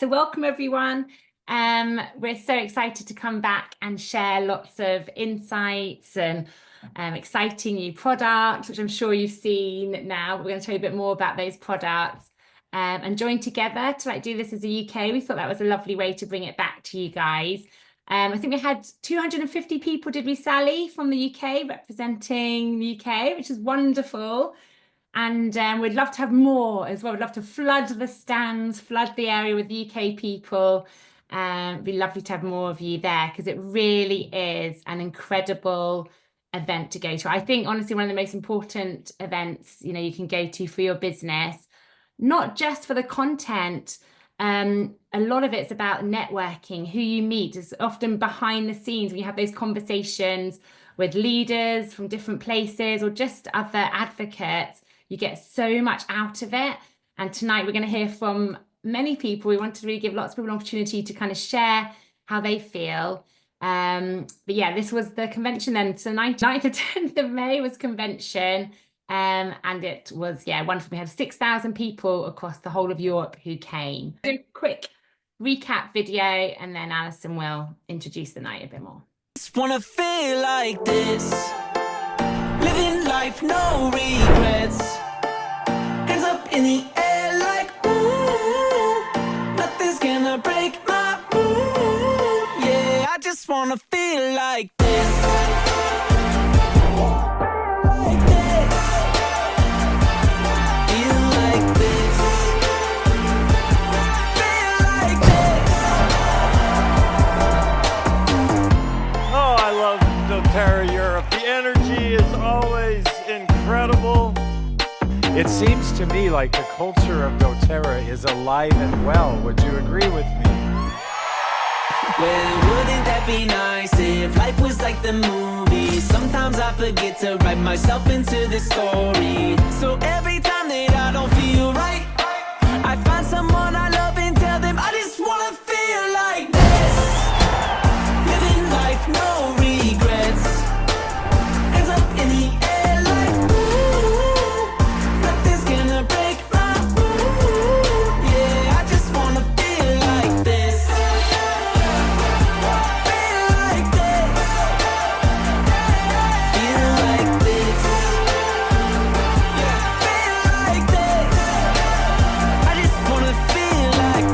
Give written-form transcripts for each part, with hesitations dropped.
So welcome everyone. We're so excited to come back and share lots of insights and exciting new products, which I'm sure you've seen now. We're going to tell you a bit more about those products and join together to do this as a UK. We thought that was a lovely way to bring it back to you guys. I think we had 250 people, did we, Sally, from the UK representing the UK, which is wonderful. And we'd love to have more as well. We'd love to flood the stands, flood the area with UK people. It'd be lovely to have more of you there because it really is an incredible event to go to. I think, honestly, one of the most important events, you can go to for your business, not just for the content. A lot of it's about networking, who you meet. It's often behind the scenes when you have those conversations with leaders from different places or just other advocates. You get so much out of it. And tonight we're going to hear from many people. We want to really give lots of people an opportunity to kind of share how they feel. But yeah, this was the convention then. So 9th to 10th of May was convention. And it was, wonderful. We had 6,000 people across the whole of Europe who came. Do a quick recap video and then Alison will introduce the night a bit more. Just wanna feel like this, living life, no regrets. Hands up in the air like ooh, nothing's gonna break my mood. Yeah, I just wanna feel like this. Like this. Feel like this. Feel like this. Oh, I love doTERRA Europe. The energy is always incredible. It seems to me like the culture of doTERRA is alive and well. Would you agree with me? Well, wouldn't that be nice if life was like the movies? Sometimes I forget to write myself into the story. So every time that I don't feel right, I find someone I love and tell them I just wanna feel like this. Living life, no regrets. Hands up in the air like ooh, nothing's gonna break my mood. Yeah, I just wanna feel like this. Feel like this. Feel like this. Feel like this. I just wanna feel like.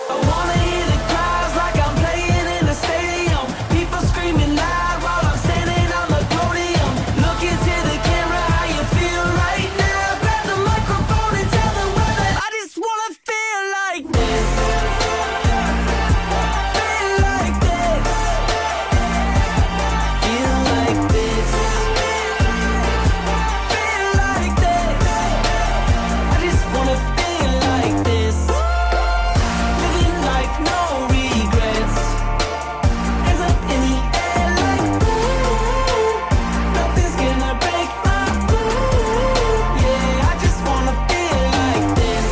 I wanna hear the crowds like I'm playing in a stadium. People screaming loud while I'm standing on the podium. Look into the camera, how you feel right now. Grab the microphone and tell the world that I just wanna feel like this. Feel like this. Feel like this. Feel like this. I just wanna feel like this. Living life, no regrets. Hands up in the air like ooh, nothing's gonna break my mood. Yeah, I just wanna feel like this.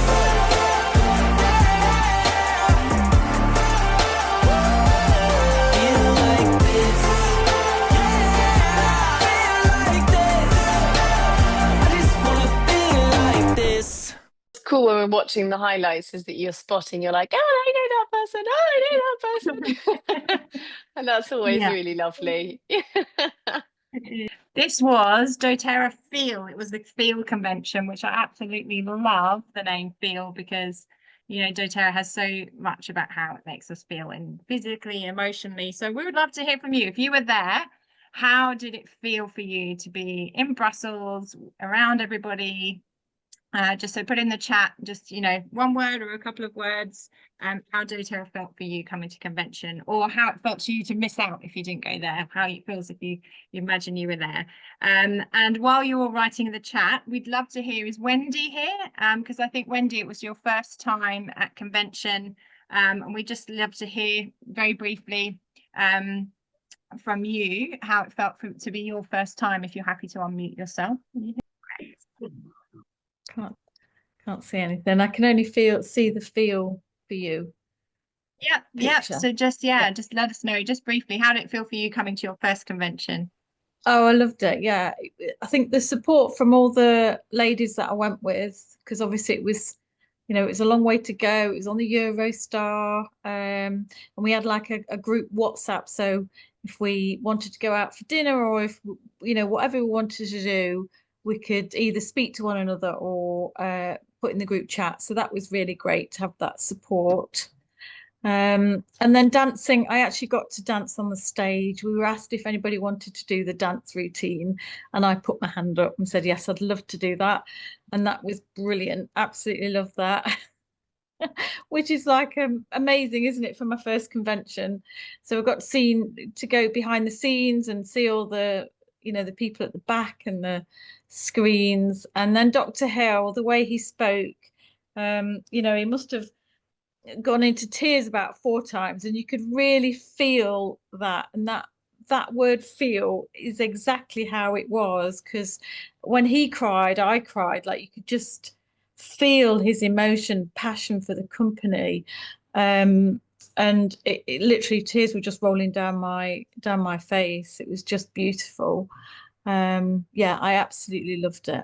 Feel like this. Feel like this. I just wanna feel like this. It's cool when we're watching the highlights is that you're spotting, you're like, oh, I know that person, oh, I know that person. And that's always Yeah. really lovely. This was doTERRA Feel. It was the Feel convention, which I absolutely love the name Feel because, doTERRA has so much about how it makes us feel and physically, emotionally. So we would love to hear from you. If you were there, how did it feel for you to be in Brussels around everybody? Just so put in the chat, just, one word or a couple of words, how doTERRA felt for you coming to convention, or how it felt to you to miss out if you didn't go there, how it feels if you imagine you were there. And while you're all writing in the chat, we'd love to hear, is Wendy here? Because I think, Wendy, it was your first time at convention, and we'd just love to hear very briefly from you how it felt to be your first time, if you're happy to unmute yourself. Can't see anything. I can only see the feel for you. Yeah. Picture. So just let us know just briefly, how did it feel for you coming to your first convention? Oh, I loved it. Yeah. I think the support from all the ladies that I went with, because obviously it was, it was a long way to go. It was on the Eurostar. And we had like a group WhatsApp. So if we wanted to go out for dinner or if, whatever we wanted to do, we could either speak to one another or put in the group chat. So that was really great to have that support. And then dancing, I actually got to dance on the stage. We were asked if anybody wanted to do the dance routine, and I put my hand up and said, yes, I'd love to do that. And that was brilliant. Absolutely love that. Which is like amazing, isn't it, for my first convention? So I got to go behind the scenes and see all the people at the back and the screens. And then Dr. Hill, the way he spoke, he must have gone into tears about 4 times, and you could really feel that. And that word feel is exactly how it was, because when he cried, I cried. Like, you could just feel his emotion, passion for the company. And it literally, tears were just rolling down my face. It was just beautiful. Yeah, I absolutely loved it.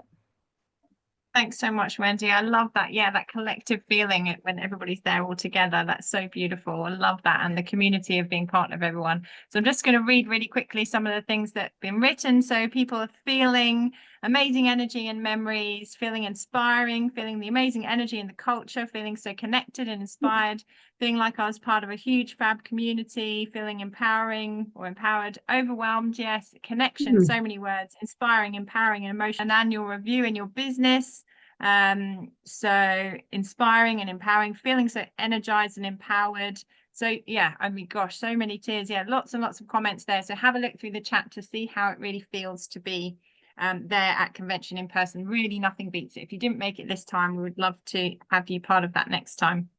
Thanks so much, Wendy. I love that. Yeah, that collective feeling when everybody's there all together. That's so beautiful. I love that. And the community of being part of everyone. So I'm just going to read really quickly some of the things that have been written. So people are feeling amazing energy and memories, feeling inspiring, feeling the amazing energy in the culture, feeling so connected and inspired, feeling like I was part of a huge fab community, feeling empowering or empowered, overwhelmed. Yes, connection, so many words, inspiring, empowering, and emotional. An annual review in your business. So inspiring and empowering, feeling so energized and empowered. So yeah, I mean, gosh, so many tears. Yeah, lots and lots of comments there. So have a look through the chat to see how it really feels to be there at convention in person. Really, nothing beats it. If you didn't make it this time, we would love to have you part of that next time.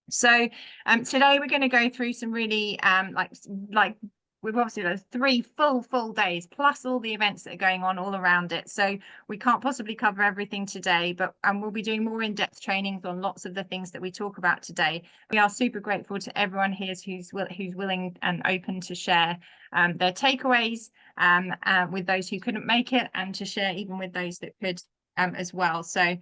So today we're going to go through some really like we've obviously got 3 full days plus all the events that are going on all around it. So we can't possibly cover everything today, but we'll be doing more in-depth trainings on lots of the things that we talk about today. We are super grateful to everyone here who's willing and open to share their takeaways with those who couldn't make it, and to share even with those that could as well. So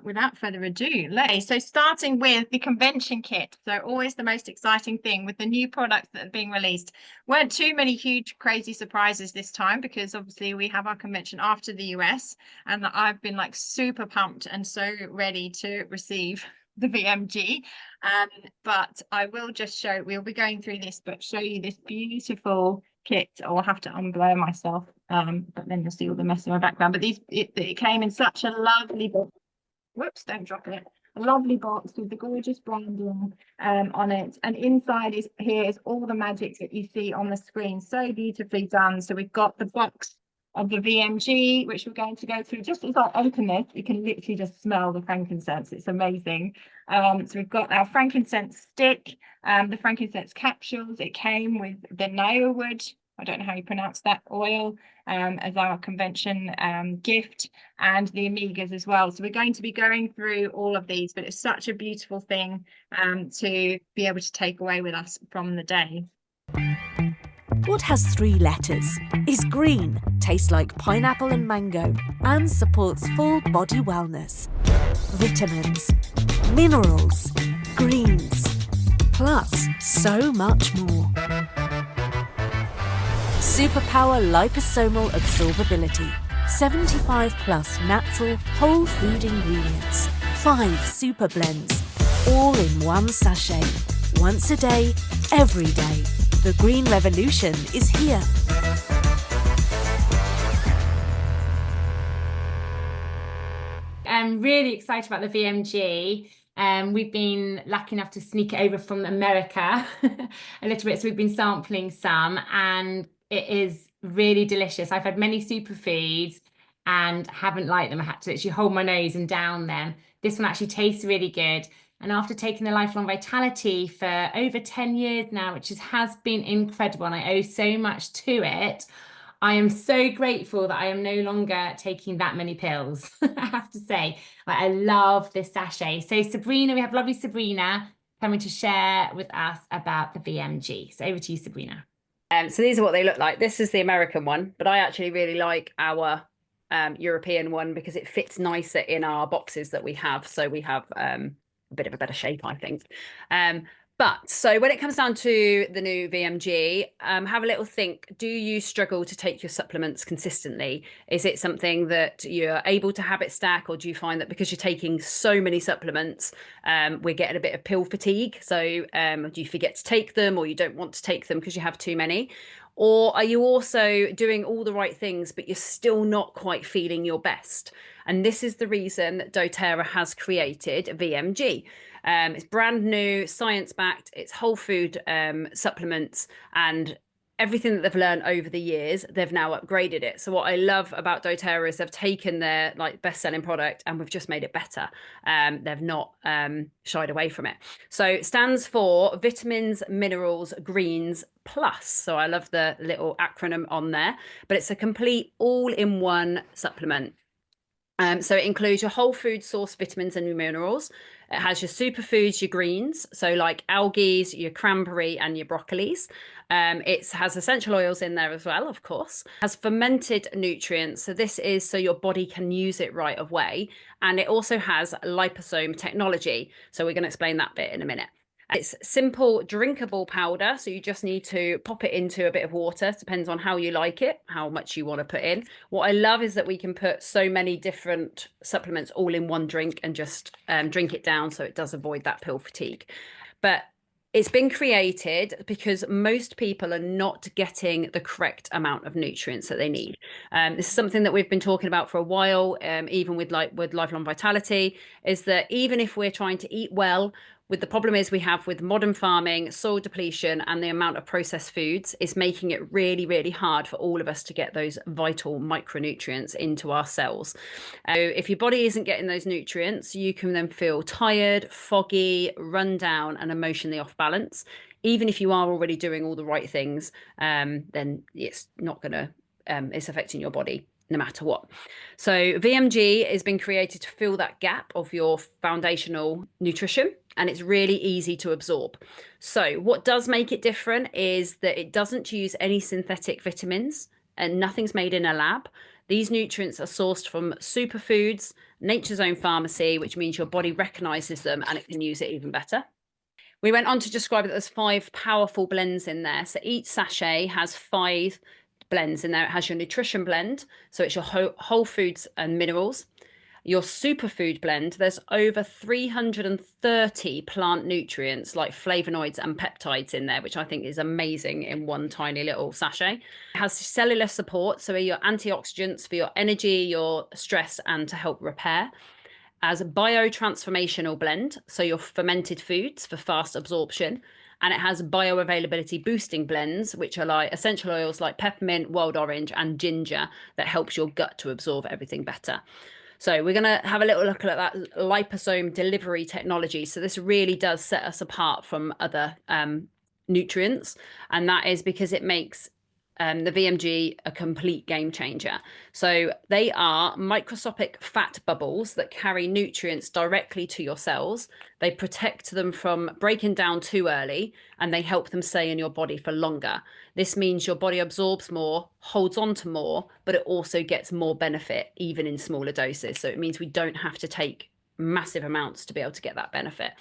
without further ado, so starting with the convention kit. So always the most exciting thing with the new products that are being released. Weren't too many huge crazy surprises this time, because obviously we have our convention after the US, and I've been like super pumped and so ready to receive the VMG. But I will just we'll be going through this, but show you this beautiful kit. I'll have to unblur myself, but then you'll see all the mess in my background. But it came in such a lovely box. Whoops, don't drop it. A lovely box with the gorgeous branding on it, and inside is all the magic that you see on the screen, so beautifully done. So we've got the box of the VMG, which we're going to go through. Just as I open this, you can literally just smell the frankincense. It's amazing. So we've got our frankincense stick, the frankincense capsules. It came with the nail wood, I don't know how you pronounce that, oil, as our convention gift, and the amigas as well. So we're going to be going through all of these, but it's such a beautiful thing to be able to take away with us from the day. What has 3 letters, is green, tastes like pineapple and mango, and supports full body wellness? Vitamins, minerals, greens, plus so much more. Superpower liposomal absorbability. 75 plus natural whole food ingredients. 5 super blends, all in one sachet. Once a day, every day. The green revolution is here. I'm really excited about the VMG. We've been lucky enough to sneak it over from America a little bit, so we've been sampling some, and it is really delicious. I've had many superfoods and haven't liked them. I had to literally hold my nose and down them. This one actually tastes really good. And after taking the Lifelong Vitality for over 10 years now, which has been incredible, and I owe so much to it, I am so grateful that I am no longer taking that many pills, I have to say. Like, I love this sachet. So Sabrina, we have lovely Sabrina coming to share with us about the VMG. So over to you, Sabrina. So these are what they look like. This is the American one, but I actually really like our European one because it fits nicer in our boxes that we have. So we have a bit of a better shape, I think. But so when it comes down to the new VMG, have a little think. Do you struggle to take your supplements consistently? Is it something that you're able to habit stack, or do you find that because you're taking so many supplements, we're getting a bit of pill fatigue? So do you forget to take them, or you don't want to take them because you have too many? Or are you also doing all the right things, but you're still not quite feeling your best? And this is the reason that doTERRA has created VMG. It's brand new, science-backed, it's whole food supplements, and everything that they've learned over the years, they've now upgraded it. So what I love about doTERRA is they've taken their like best-selling product and we've just made it better. They've not shied away from it. So it stands for Vitamins, Minerals, Greens Plus. So I love the little acronym on there, but it's a complete all-in-one supplement. So it includes your whole food source vitamins and minerals. It has your superfoods, your greens, so like algae, your cranberry and your broccolis. It has essential oils in there as well, of course. It has fermented nutrients. So this is so your body can use it right away. And it also has liposome technology. So we're going to explain that bit in a minute. It's simple drinkable powder, so you just need to pop it into a bit of water. Depends on how you like it, how much you want to put in. What I love is that we can put so many different supplements all in one drink and just drink it down, so it does avoid that pill fatigue. But it's been created because most people are not getting the correct amount of nutrients that they need. This is something that we've been talking about for a while, even with Lifelong Vitality, is that even if we're trying to eat well, with the problem is we have with modern farming, soil depletion, and the amount of processed foods, is making it really, really hard for all of us to get those vital micronutrients into our cells. So if your body isn't getting those nutrients, you can then feel tired, foggy, run down, and emotionally off balance. Even if you are already doing all the right things, then it's not going to, it's affecting your body no matter what. So VMG has been created to fill that gap of your foundational nutrition, and it's really easy to absorb. So what does make it different is that it doesn't use any synthetic vitamins and nothing's made in a lab. These nutrients are sourced from superfoods, nature's own pharmacy, which means your body recognizes them and it can use it even better. We went on to describe that there's 5 powerful blends in there. So each sachet has 5 blends in there. It has your nutrition blend, so it's your whole foods and minerals. Your superfood blend, there's over 330 plant nutrients like flavonoids and peptides in there, which I think is amazing in one tiny little sachet. It has cellular support, so your antioxidants for your energy, your stress, and to help repair. As a biotransformational blend, so your fermented foods for fast absorption. And it has bioavailability boosting blends, which are like essential oils like peppermint, wild orange, and ginger that helps your gut to absorb everything better. So we're going to have a little look at that liposome delivery technology. So this really does set us apart from other nutrients, and that is because it makes the VMG a complete game changer. So they are microscopic fat bubbles that carry nutrients directly to your cells. They protect them from breaking down too early, and they help them stay in your body for longer. This means your body absorbs more, holds on to more, but it also gets more benefit even in smaller doses. So it means we don't have to take massive amounts to be able to get that benefit.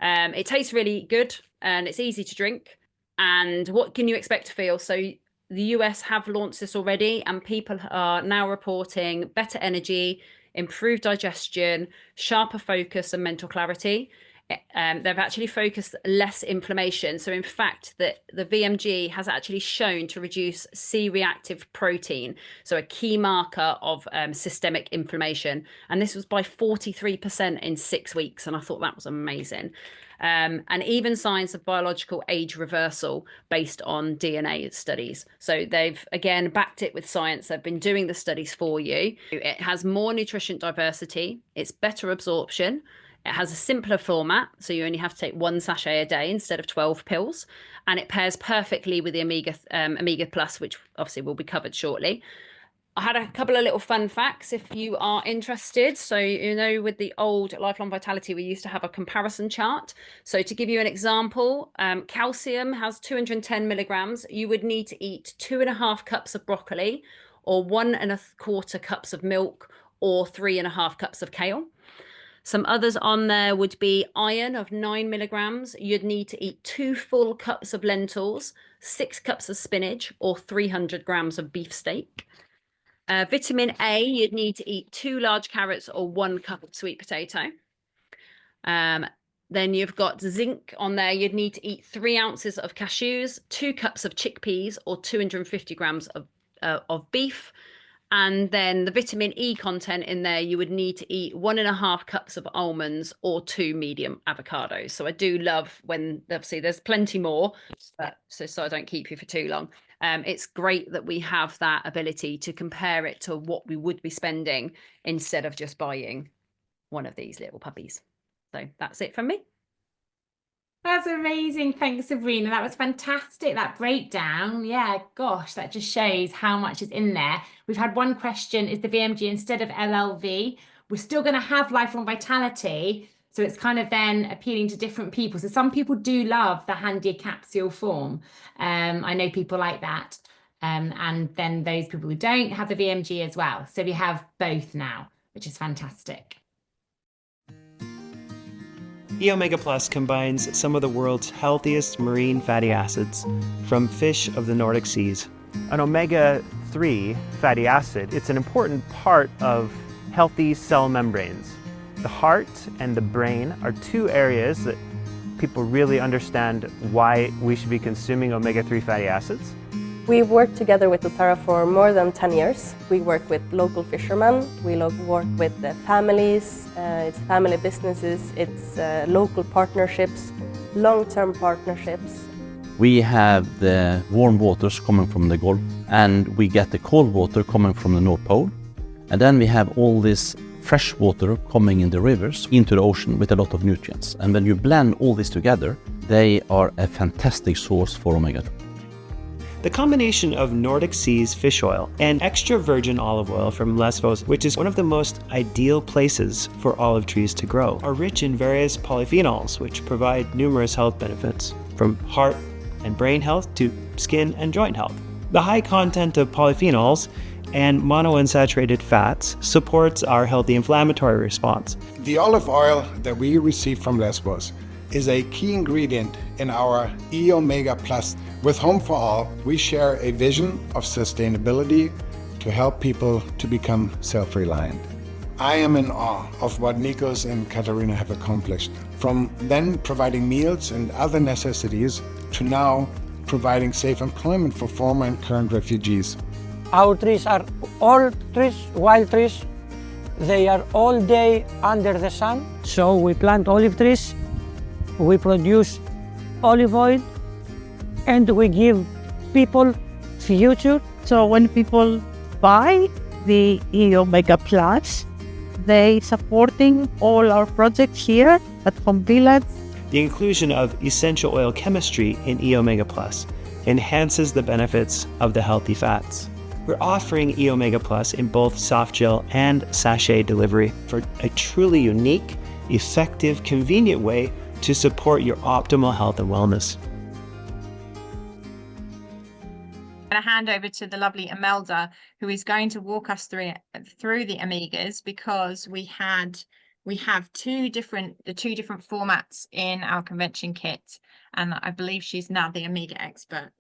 It tastes really good and it's easy to drink. And what can you expect to feel? So the US have launched this already, and people are now reporting better energy, improved digestion, sharper focus, and mental clarity. They've actually focused less inflammation. So in fact, the VMG has actually shown to reduce C-reactive protein, so a key marker of systemic inflammation. And this was by 43% in 6 weeks. And I thought that was amazing. And even signs of biological age reversal based on DNA studies. So they've, again, backed it with science. They've been doing the studies for you. It has more nutrition diversity. It's better absorption. It has a simpler format, so you only have to take 1 sachet a day instead of 12 pills. And it pairs perfectly with the Omega Plus, which obviously will be covered shortly. I had a couple of little fun facts if you are interested. So, you know, with the old Lifelong Vitality, we used to have a comparison chart. So to give you an example, calcium has 210 milligrams. You would need to eat 2.5 cups of broccoli, or 1.25 cups of milk, or 3.5 cups of kale. Some others on there would be iron of 9 milligrams. You'd need to eat 2 full cups of lentils, 6 cups of spinach, or 300 grams of beefsteak. Vitamin A, you'd need to eat 2 large carrots or 1 cup of sweet potato. Then you've got zinc on there. You'd need to eat 3 ounces of cashews, 2 cups of chickpeas, or 250 grams of beef. And then the vitamin E content in there, you would need to eat 1.5 cups of almonds or 2 medium avocados. So I do love when, obviously there's plenty more, but so I don't keep you for too long. It's great that we have that ability to compare it to what we would be spending instead of just buying one of these little puppies. So that's it from me. That's amazing. Thanks, Sabrina. That was fantastic, that breakdown. Yeah, gosh, that just shows how much is in there. We've had one question, is the VMG instead of LLV? We're still going to have Lifelong Vitality, so it's kind of then appealing to different people. So some people do love the handier capsule form. I know people like that. And then those people who don't have the VMG as well. So we have both now, which is fantastic. E-Omega Plus combines some of the world's healthiest marine fatty acids from fish of the Nordic seas. An omega-3 fatty acid, it's an important part of healthy cell membranes. The heart and the brain are 2 areas that people really understand why we should be consuming omega-3 fatty acids. We've worked together with doTERRA for more than 10 years. We work with local fishermen, we work with the families, it's family businesses, it's local partnerships, long-term partnerships. We have the warm waters coming from the Gulf, and we get the cold water coming from the North Pole. And then we have all this fresh water coming in the rivers into the ocean with a lot of nutrients. And when you blend all this together, they are a fantastic source for omega-3. The combination of Nordic Seas fish oil and extra virgin olive oil from Lesvos, which is one of the most ideal places for olive trees to grow, are rich in various polyphenols, which provide numerous health benefits, from heart and brain health to skin and joint health. The high content of polyphenols and monounsaturated fats supports our healthy inflammatory response. The olive oil that we receive from Lesvos is a key ingredient in our E-Omega Plus. With Home for All, we share a vision of sustainability to help people to become self-reliant. I am in awe of what Nikos and Katarina have accomplished, from then providing meals and other necessities to now providing safe employment for former and current refugees. Our trees are all trees, wild trees. They are all day under the sun. So we plant olive trees, we produce olive oil, and we give people future. So when people buy the E-Omega Plus, they supporting all our projects here at Home Village. The inclusion of essential oil chemistry in E-Omega Plus enhances the benefits of the healthy fats. We're offering E-Omega Plus in both soft gel and sachet delivery for a truly unique, effective, convenient way to support your optimal health and wellness. I'm going to hand over to the lovely Imelda, who is going to walk us through the Omegas, because we have the two different formats in our convention kit, and I believe she's now the Omega expert.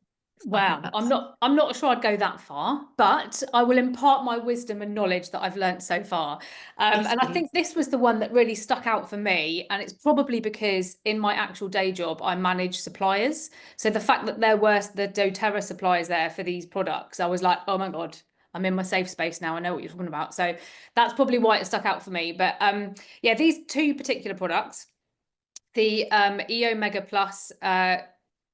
Wow, I'm not sure I'd go that far, but I will impart my wisdom and knowledge that I've learnt so far. And I think this was the one that really stuck out for me, and it's probably because in my actual day job I manage suppliers. So the fact that there were the doTERRA suppliers there for these products, I was like, oh my God, I'm in my safe space now. I know what you're talking about. So that's probably why it stuck out for me. But yeah, these 2 particular products, the E-Omega Plus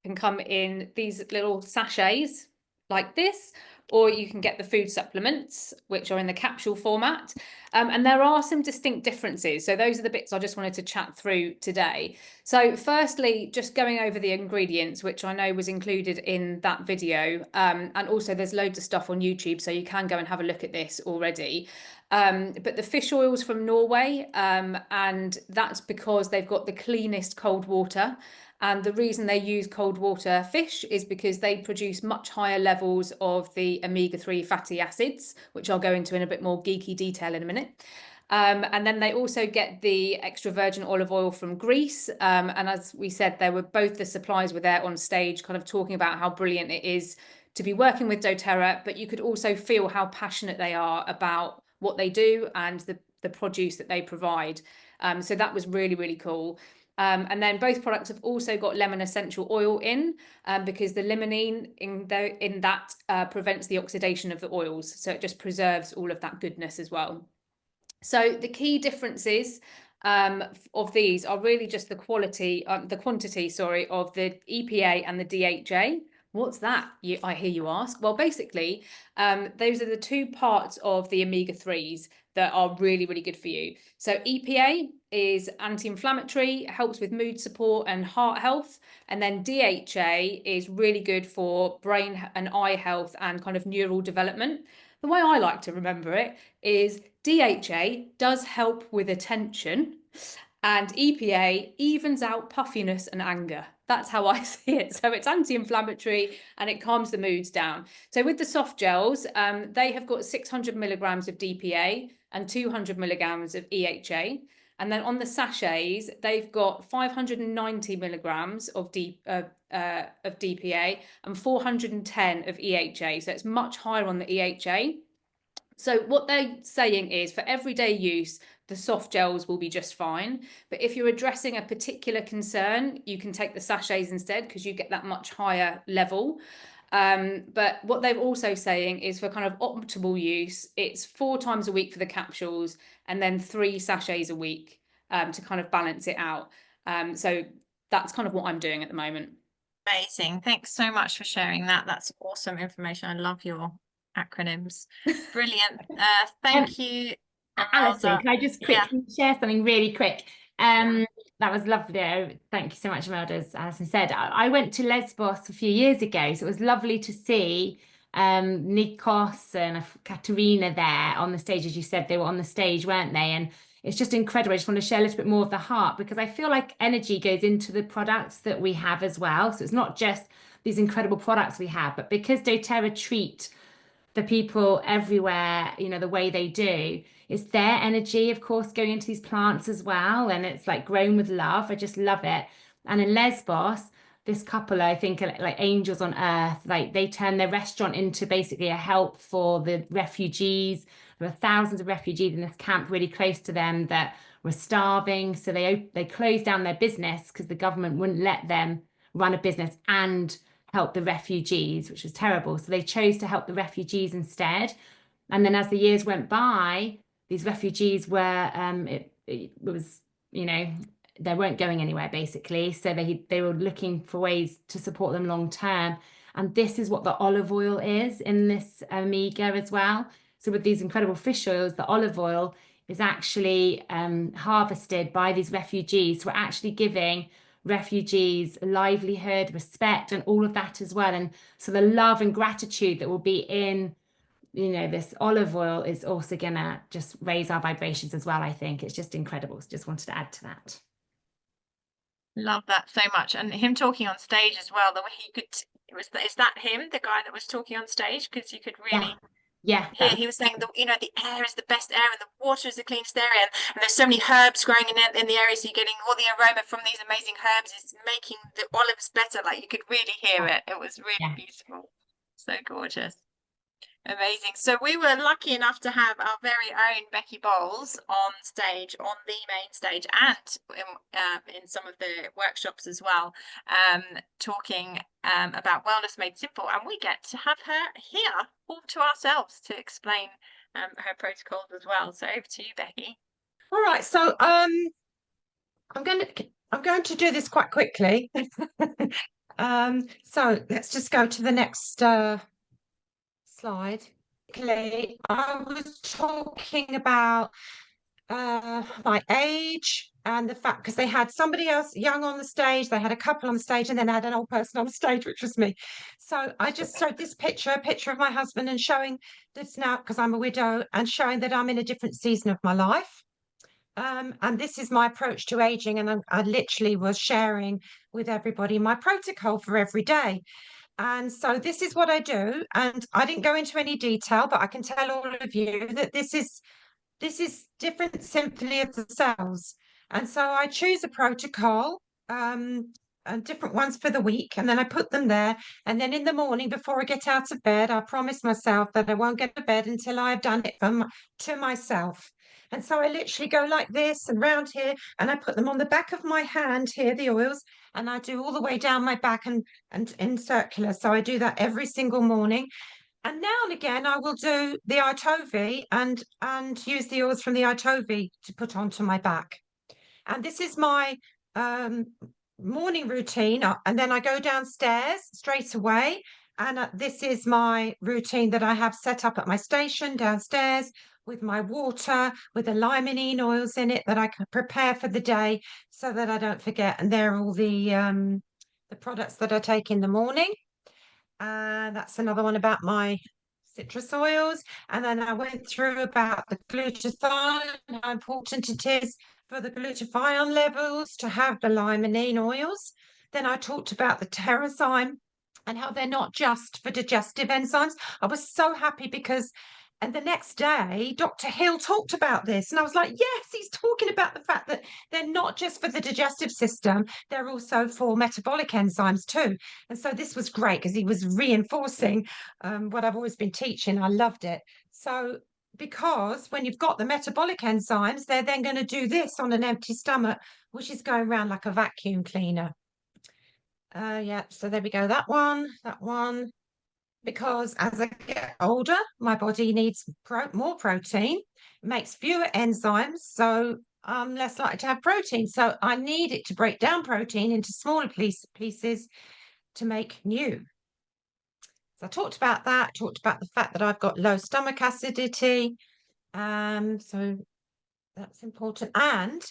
can come in these little sachets like this, or you can get the food supplements, which are in the capsule format. And there are some distinct differences. So those are the bits I just wanted to chat through today. So firstly, just going over the ingredients, which I know was included in that video. And also there's loads of stuff on YouTube, so you can go and have a look at this already. But the fish oil's from Norway, and that's because they've got the cleanest cold water. And the reason they use cold water fish is because they produce much higher levels of the omega-3 fatty acids, which I'll go into in a bit more geeky detail in a minute. And then they also get the extra virgin olive oil from Greece. And as we said, both the suppliers were there on stage kind of talking about how brilliant it is to be working with doTERRA, but you could also feel how passionate they are about what they do and the produce that they provide. So that was really, really cool. And then both products have also got lemon essential oil in, because the limonene in that prevents the oxidation of the oils. So it just preserves all of that goodness as well. So the key differences of these are really just the quantity, of the EPA and the DHA. What's that? I hear you ask. Well, basically, those are the two parts of the omega-3s that are really, really good for you. So EPA is anti-inflammatory, helps with mood support and heart health. And then DHA is really good for brain and eye health and kind of neural development. The way I like to remember it is DHA does help with attention, and EPA evens out puffiness and anger. That's how I see it. So it's anti-inflammatory and it calms the moods down. So with the soft gels, they have got 600 milligrams of DPA and 200 milligrams of EHA. And then on the sachets, they've got 590 milligrams of DPA and 410 of EHA. So it's much higher on the EHA. So what they're saying is for everyday use, the soft gels will be just fine. But if you're addressing a particular concern, you can take the sachets instead because you get that much higher level. But what they're also saying is for kind of optimal use, it's 4 times a week for the capsules and then 3 sachets a week to kind of balance it out. So that's kind of what I'm doing at the moment. Amazing. Thanks so much for sharing that. That's awesome information. I love your acronyms. Brilliant. Thank you, Alison, can I just quickly share something really quick? That was lovely. Thank you so much, Imelda. As Alison said, I went to Lesbos a few years ago, so it was lovely to see Nikos and Katerina there on the stage. As you said, they were on the stage, weren't they? And it's just incredible. I just want to share a little bit more of the heart because I feel like energy goes into the products that we have as well. So it's not just these incredible products we have, but because doTERRA treat the people everywhere, you know, the way they do, it's their energy, of course, going into these plants as well. And it's like grown with love. I just love it. And in Lesbos, this couple, I think, are like angels on earth. Like they turn their restaurant into basically a help for the refugees. There were thousands of refugees in this camp really close to them that were starving. So they closed down their business because the government wouldn't let them run a business and help the refugees, which was terrible. So they chose to help the refugees instead. And then as the years went by, these refugees were, it was, you know, they weren't going anywhere basically. So they were looking for ways to support them long term. And this is what the olive oil is in this omega as well. So with these incredible fish oils, the olive oil is actually harvested by these refugees. So we're actually giving refugees livelihood, respect, and all of that as well. And so the love and gratitude that will be in, you know, this olive oil is also gonna just raise our vibrations as well. I think it's just incredible. So just wanted to add to that. Love that so much. And him talking on stage as well, the way he could, is that him, the guy that was talking on stage? Because you could really hear, he was saying, you know, the air is the best air and the water is the cleanest air, and there's so many herbs growing in the area, so you're getting all the aroma from these amazing herbs. It's making the olives better. Like you could really hear it. It was really beautiful. So gorgeous. Amazing. So we were lucky enough to have our very own Becky Bowles on stage, on the main stage, and in some of the workshops as well, talking about Wellness Made Simple. And we get to have her here all to ourselves to explain her protocols as well. So over to you, Becky. All right. So I'm going to do this quite quickly. So let's just go to the next slide. I was talking about my age and the fact, because they had somebody else young on the stage, they had a couple on the stage, and then they had an old person on the stage, which was me. So I just showed this picture, a picture of my husband, and showing this now, because I'm a widow, and showing that I'm in a different season of my life. And this is my approach to aging, and I literally was sharing with everybody my protocol for every day. And so this is what I do, and I didn't go into any detail, but I can tell all of you that this is different symphony of the cells. And so I choose a protocol, and different ones for the week, and then I put them there. And then in the morning, before I get out of bed, I promise myself that I won't get to bed until I've done it to myself. And so I literally go like this and round here, and I put them on the back of my hand here, the oils, and I do all the way down my back and in circular. So I do that every single morning. And now and again, I will do the Itovi and use the oils from the Itovi to put onto my back. And this is my morning routine. And then I go downstairs straight away. And this is my routine that I have set up at my station downstairs, with my water, with the limonene oils in it that I can prepare for the day so that I don't forget. And they're all the products that I take in the morning. That's another one about my citrus oils. And then I went through about the glutathione, how important it is for the glutathione levels to have the limonene oils. Then I talked about the TerraZyme and how they're not just for digestive enzymes. I was so happy because, and the next day, Dr. Hill talked about this. And I was like, yes, he's talking about the fact that they're not just for the digestive system, they're also for metabolic enzymes too. And so this was great because he was reinforcing what I've always been teaching. I loved it. So because when you've got the metabolic enzymes, they're then going to do this on an empty stomach, which is going around like a vacuum cleaner. Yeah, so there we go. That one. Because as I get older, my body needs more protein, makes fewer enzymes, so I'm less likely to have protein. So I need it to break down protein into smaller pieces to make new. So I talked about that, talked about the fact that I've got low stomach acidity. So that's important. And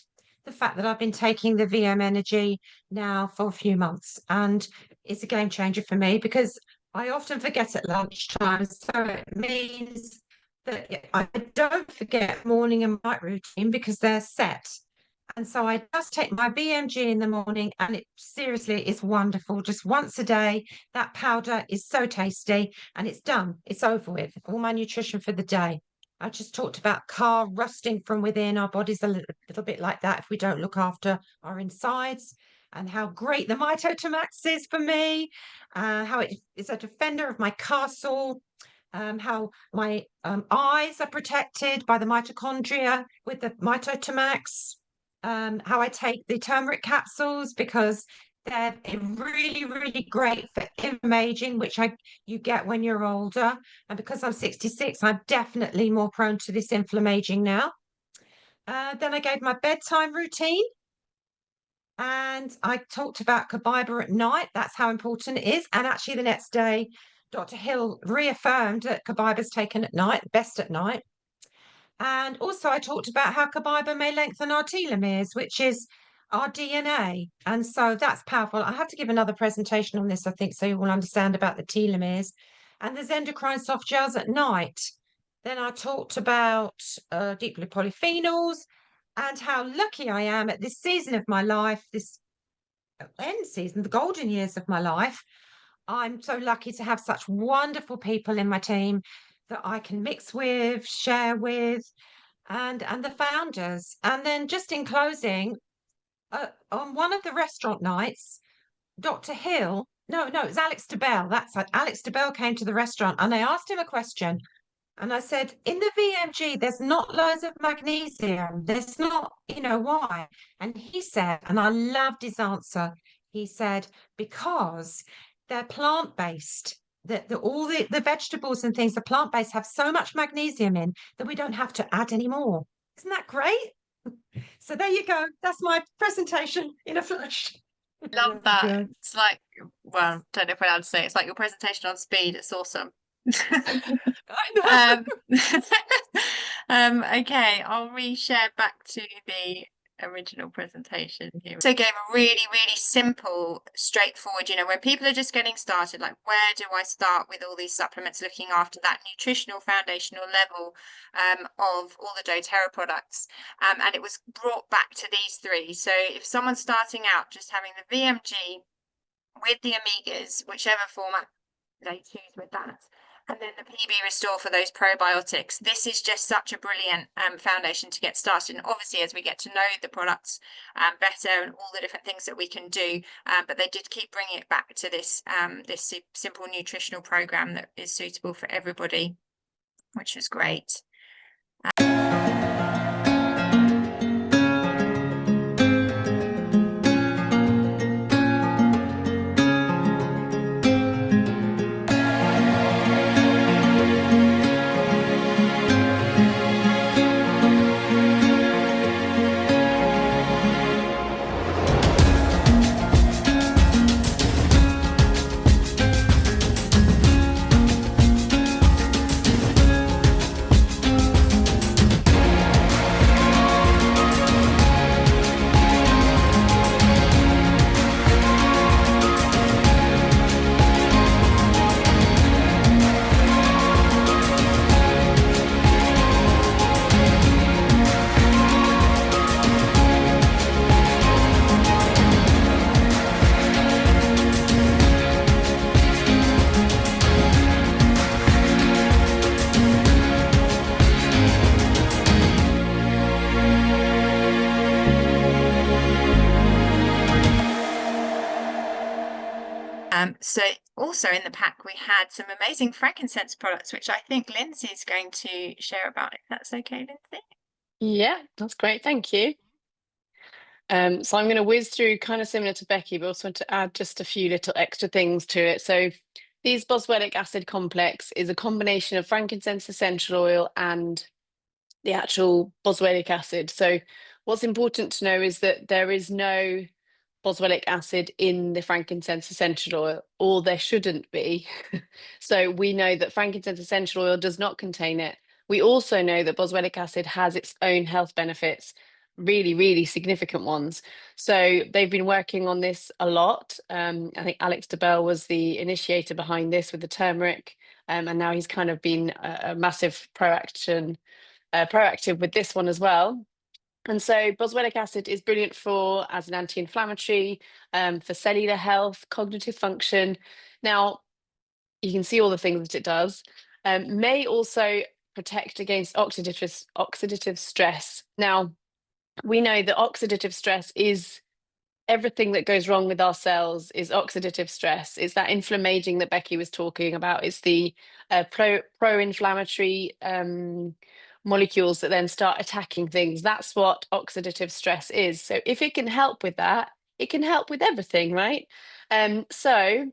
the fact that I've been taking the VM Energy now for a few months. And it's a game changer for me because I often forget at lunchtime. So it means that I don't forget morning and night routine because they're set. And so I just take my BMG in the morning, and it seriously is wonderful. Just once a day, that powder is so tasty, and it's done. It's over with. All my nutrition for the day. I just talked about car rusting from within. Our body's a little bit like that if we don't look after our insides, and how great the Mitotomax is for me, how it is a defender of my castle, how my eyes are protected by the mitochondria with the Mitotomax, how I take the turmeric capsules because they're really, really great for aging, which you get when you're older. And because I'm 66, I'm definitely more prone to this inflammaging now. Then I gave my bedtime routine. And I talked about Kabiba at night. That's how important it is. And actually the next day, Dr. Hill reaffirmed that Kabiba's taken at night, best at night. And also I talked about how Kabiba may lengthen our telomeres, which is our DNA. And so that's powerful. I have to give another presentation on this, I think, so you will understand about the telomeres. And there's endocrine soft gels at night. Then I talked about deep blue polyphenols and how lucky I am at this season of my life, this end season, the golden years of my life. I'm so lucky to have such wonderful people in my team that I can mix with, share with, and the founders. And then just in closing, on one of the restaurant nights, Dr. Hill, no, it was Alex DeBell. That's it. Alex DeBell came to the restaurant and I asked him a question. And I said, in the VMG, there's not loads of magnesium. There's not, why? And he said, and I loved his answer. He said, because they're plant-based. All the vegetables and things, the plant-based have so much magnesium in that we don't have to add any more. Isn't that great? So there you go. That's my presentation in a flash. Love that. It's like, well, don't know if I'm allowed to say it. It's like your presentation on speed. It's awesome. Um, okay, I'll reshare back to the original presentation here. So gave a really, really simple, straightforward, when people are just getting started, like where do I start with all these supplements, looking after that nutritional foundational level of all the doTERRA products. And it was brought back to these three. So if someone's starting out, just having the VMG with the omegas, whichever format they choose with that, and then the PB Restore for those probiotics. This is just such a brilliant foundation to get started. And obviously, as we get to know the products better and all the different things that we can do, but they did keep bringing it back to this this simple nutritional program that is suitable for everybody, which is great. So also in the pack, we had some amazing frankincense products, which I think Lindsay is going to share about, if that's okay, Lindsay. Yeah, that's great. Thank you. So I'm going to whiz through kind of similar to Becky, but also want to add just a few little extra things to it. So these boswellic acid complex is a combination of frankincense essential oil and the actual boswellic acid. So what's important to know is that there is no boswellic acid in the frankincense essential oil, or there shouldn't be. So we know that frankincense essential oil does not contain it. We also know that boswellic acid has its own health benefits, really, really significant ones. So they've been working on this a lot. I think Alex DeBell was the initiator behind this with the turmeric, and now he's kind of been a massive proactive with this one as well. And so boswellic acid is brilliant as an anti-inflammatory, for cellular health, cognitive function. Now, you can see all the things that it does. May also protect against oxidative stress. Now, we know that oxidative stress is everything that goes wrong with our cells is oxidative stress. It's that inflammaging that Becky was talking about. It's the pro-inflammatory molecules that then start attacking things. That's what oxidative stress is. So if it can help with that, it can help with everything, right? So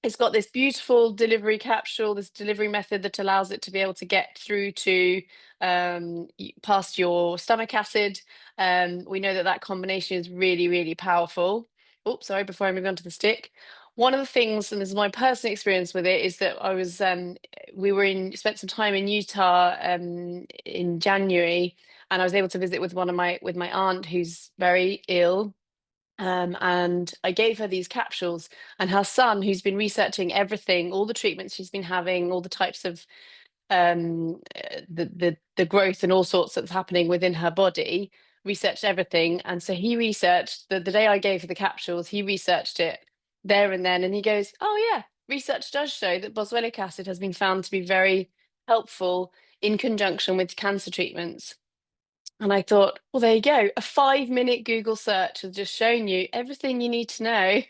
it's got this beautiful delivery capsule, this delivery method that allows it to be able to get through to past your stomach acid. We know that that combination is really, really powerful. Oops, sorry, before I move on to the stick. One of the things, and this is my personal experience with it, is that I was spent some time in Utah in January, and I was able to visit with my aunt who's very ill. And I gave her these capsules, and her son, who's been researching everything, all the treatments she's been having, all the types of the growth and all sorts that's happening within her body, researched everything. And so he researched the day I gave her the capsules, he researched it there and then, and he goes, oh yeah, research does show that boswellic acid has been found to be very helpful in conjunction with cancer treatments. And I thought, well, there you go. A 5-minute Google search has just shown you everything you need to know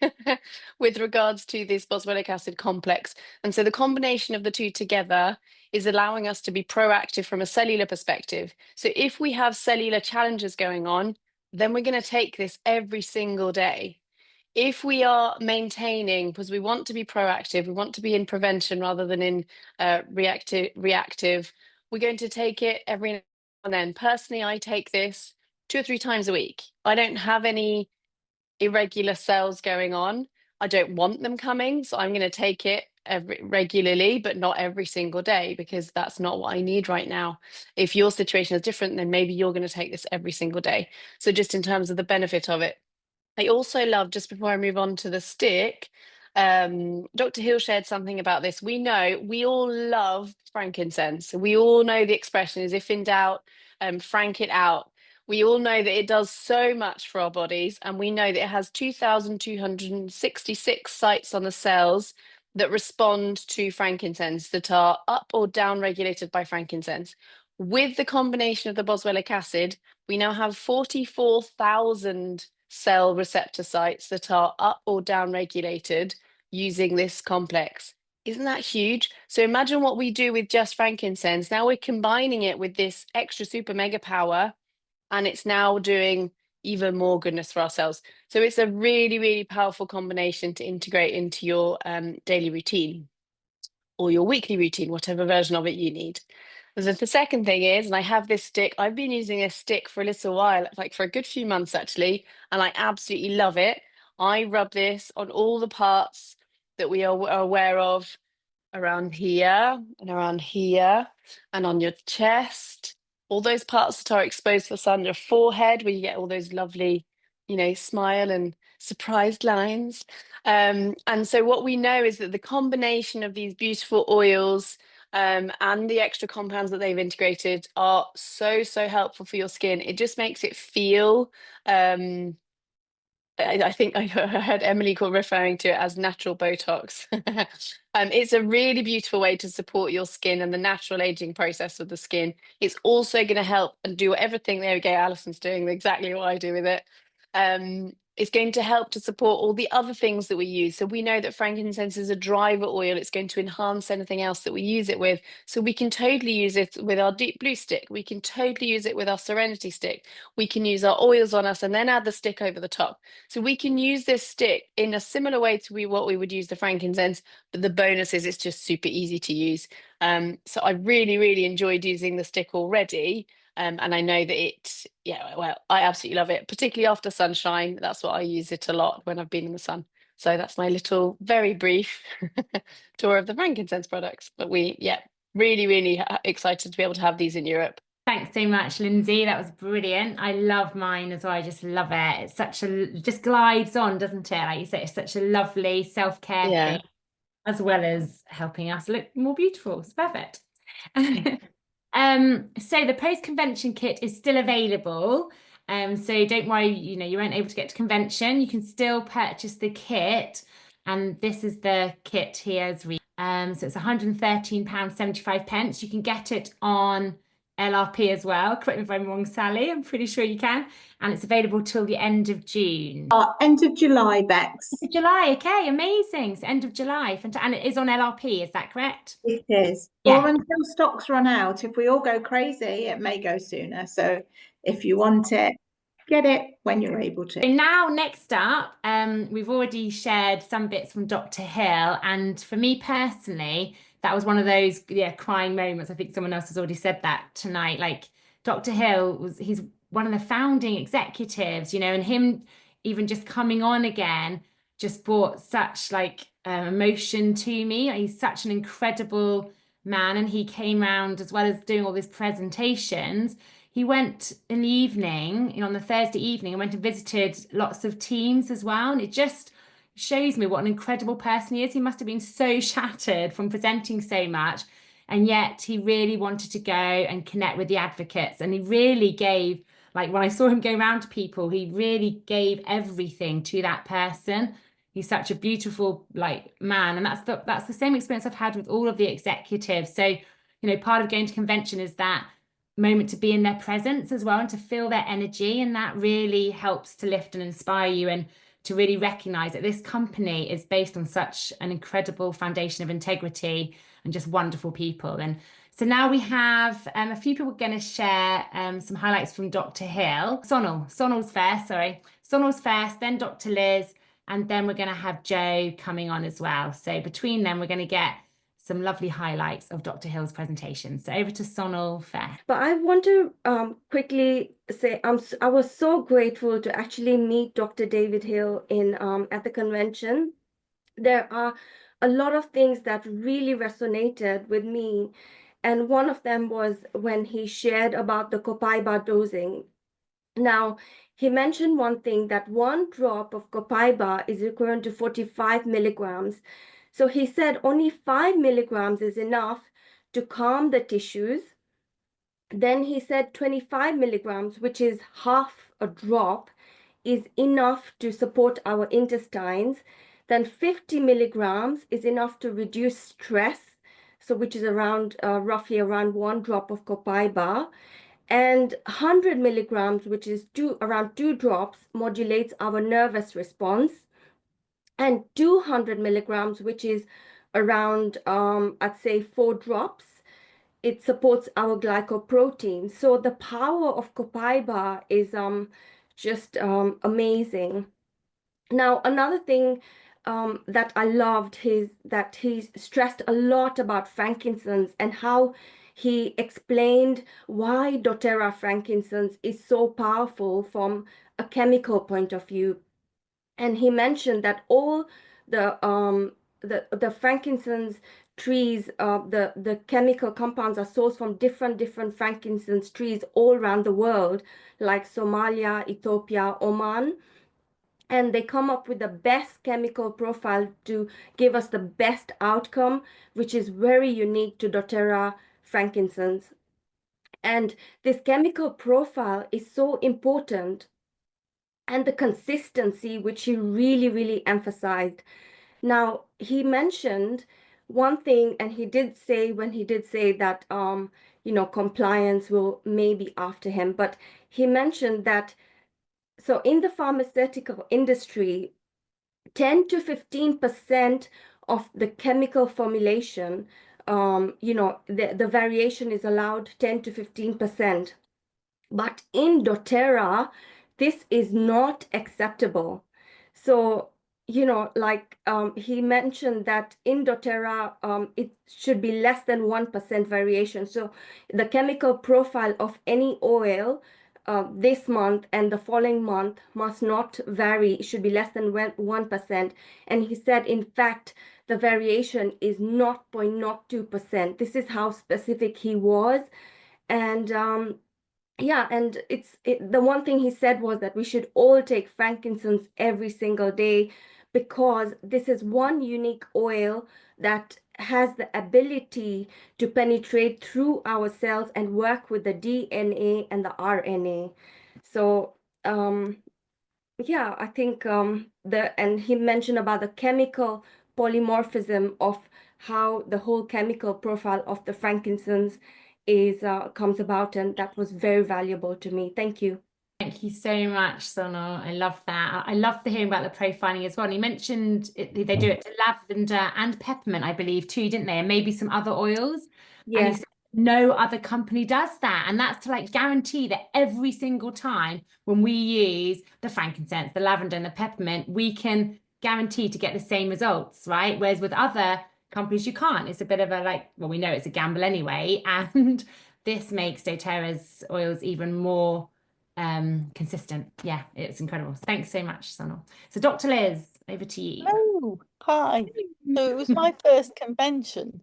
with regards to this boswellic acid complex. And so the combination of the two together is allowing us to be proactive from a cellular perspective. So if we have cellular challenges going on, then we're going to take this every single day. If we are maintaining, because we want to be proactive, we want to be in prevention rather than in reactive, we're going to take it every now and then. Personally, I take this 2 or 3 times a week. I don't have any irregular cells going on. I don't want them coming, so I'm going to take it regularly, but not every single day, because that's not what I need right now. If your situation is different, then maybe you're going to take this every single day. So just in terms of the benefit of it. I also love, just before I move on to the stick, Dr. Hill shared something about this. We know we all love frankincense. We all know the expression is, if in doubt, frank it out. We all know that it does so much for our bodies, and we know that it has 2,266 sites on the cells that respond to frankincense, that are up or down regulated by frankincense. With the combination of the boswellic acid, we now have 44,000 cell receptor sites that are up or down regulated using this complex. Isn't that huge? So imagine what we do with just frankincense. Now we're combining it with this extra super mega power, and it's now doing even more goodness for ourselves. So it's a really, really powerful combination to integrate into your daily routine or your weekly routine, whatever version of it you need. The second thing is, and I have this stick, I've been using this stick for a little while, like for a good few months actually, and I absolutely love it. I rub this on all the parts that we are aware of, around here and on your chest, all those parts that are exposed to the sun, your forehead, where you get all those lovely, smile and surprised lines. And so what we know is that the combination of these beautiful oils and the extra compounds that they've integrated are so, so helpful for your skin. It just makes it feel, I think I heard Emily referring to it as natural Botox. It's a really beautiful way to support your skin and the natural aging process of the skin. It's also going to help and do everything. There we go, Alison's doing exactly what I do with it. It's going to help to support all the other things that we use. So we know that frankincense is a driver oil. It's going to enhance anything else that we use it with. So we can totally use it with our deep blue stick. We can totally use it with our serenity stick. We can use our oils on us and then add the stick over the top. So we can use this stick in a similar way to what we would use the frankincense, but the bonus is it's just super easy to use. So I really, really enjoyed using the stick already. And I know that I absolutely love it, particularly after sunshine. That's what I use it a lot when I've been in the sun. So that's my little, very brief tour of the frankincense products. But really, really excited to be able to have these in Europe. Thanks so much, Lindsay. That was brilliant. I love mine as well. I just love it. It's just glides on, doesn't it? Like you say, it's such a lovely self-care thing, as well as helping us look more beautiful. It's perfect. So the post-convention kit is still available. So don't worry, you weren't able to get to convention. You can still purchase the kit. And this is the kit here. So it's £113.75. You can get it on LRP as well. Correct me if I'm wrong, Sally. I'm pretty sure you can. And it's available till the end of June. End of July, Bex. End of July. Okay, amazing. So end of July. And it is on LRP, is that correct? It is. Yeah. Or until stocks run out. If we all go crazy, it may go sooner. So if you want it, get it when you're able to. So now, next up, we've already shared some bits from Dr. Hill, and for me personally, that was one of those crying moments. I think someone else has already said that tonight. Like Dr. Hill he's one of the founding executives, and him even just coming on again just brought such emotion to me. He's such an incredible man, and he came around, as well as doing all these presentations. He went in the evening, on the Thursday evening, and went and visited lots of teams as well. And it just shows me what an incredible person he is. He must have been so shattered from presenting so much. And yet he really wanted to go and connect with the advocates. And he really gave, when I saw him go around to people, he really gave everything to that person. He's such a beautiful man. And that's the same experience I've had with all of the executives. So, part of going to convention is that moment to be in their presence as well, and to feel their energy, and that really helps to lift and inspire you, and to really recognize that this company is based on such an incredible foundation of integrity and just wonderful people. And so now we have a few people going to share some highlights from Dr. Hill. Sonal's first, then Dr. Liz, and then we're going to have Joe coming on as well. So between them, we're going to get some lovely highlights of Dr. Hill's presentation. So over to Sonal first. But I want to quickly say I was so grateful to actually meet Dr. David Hill in at the convention. There are a lot of things that really resonated with me. And one of them was when he shared about the copaiba dosing. Now, he mentioned one thing, that 1 drop of copaiba is equivalent to 45 milligrams. So he said only 5 milligrams is enough to calm the tissues. Then he said 25 milligrams, which is half a drop, is enough to support our intestines. Then 50 milligrams is enough to reduce stress, so which is around roughly around 1 drop of copaiba. And 100 milligrams, which is around 2 drops, modulates our nervous response. And 200 milligrams, which is around, I'd say 4 drops, it supports our glycoprotein. So the power of copaiba is just amazing. Now, another thing that I loved is that he stressed a lot about frankincense and how he explained why doTERRA frankincense is so powerful from a chemical point of view. And he mentioned that all the frankincense trees, the chemical compounds are sourced from different frankincense trees all around the world, like Somalia, Ethiopia, Oman. And they come up with the best chemical profile to give us the best outcome, which is very unique to doTERRA frankincense. And this chemical profile is so important, and the consistency, which he really emphasized. Now, he mentioned one thing, and he did say that compliance will maybe after him, but he mentioned that, so in the pharmaceutical industry, 10 to 15% of the chemical formulation, the variation is allowed 10 to 15%. But in doTERRA, this is not acceptable. So, he mentioned that in doTERRA, it should be less than 1% variation. So the chemical profile of any oil this month and the following month must not vary. It should be less than 1%. And he said, in fact, the variation is 0.02%. This is how specific he was. And yeah, and the one thing he said was that we should all take frankincense every single day, because this is one unique oil that has the ability to penetrate through our cells and work with the DNA and the RNA. So yeah, I think and he mentioned about the chemical polymorphism of how the whole chemical profile of the frankincense is comes about, and that was very valuable to me. Thank you. Thank you so much, Sonal. I love that. I love the hearing about the profiling as well. And you mentioned they do it to lavender and peppermint, I believe, too, didn't they? And maybe some other oils. Yes. And he said no other company does that. And that's to guarantee that every single time when we use the frankincense, the lavender, and the peppermint, we can guarantee to get the same results, right? Whereas with other companies, you can't. It's a bit of a well, we know it's a gamble anyway. And this makes doTERRA's oils even more consistent. Yeah, it's incredible. Thanks so much, Sonal. So Dr. Liz, over to you. Hello. Hi. So it was my first convention,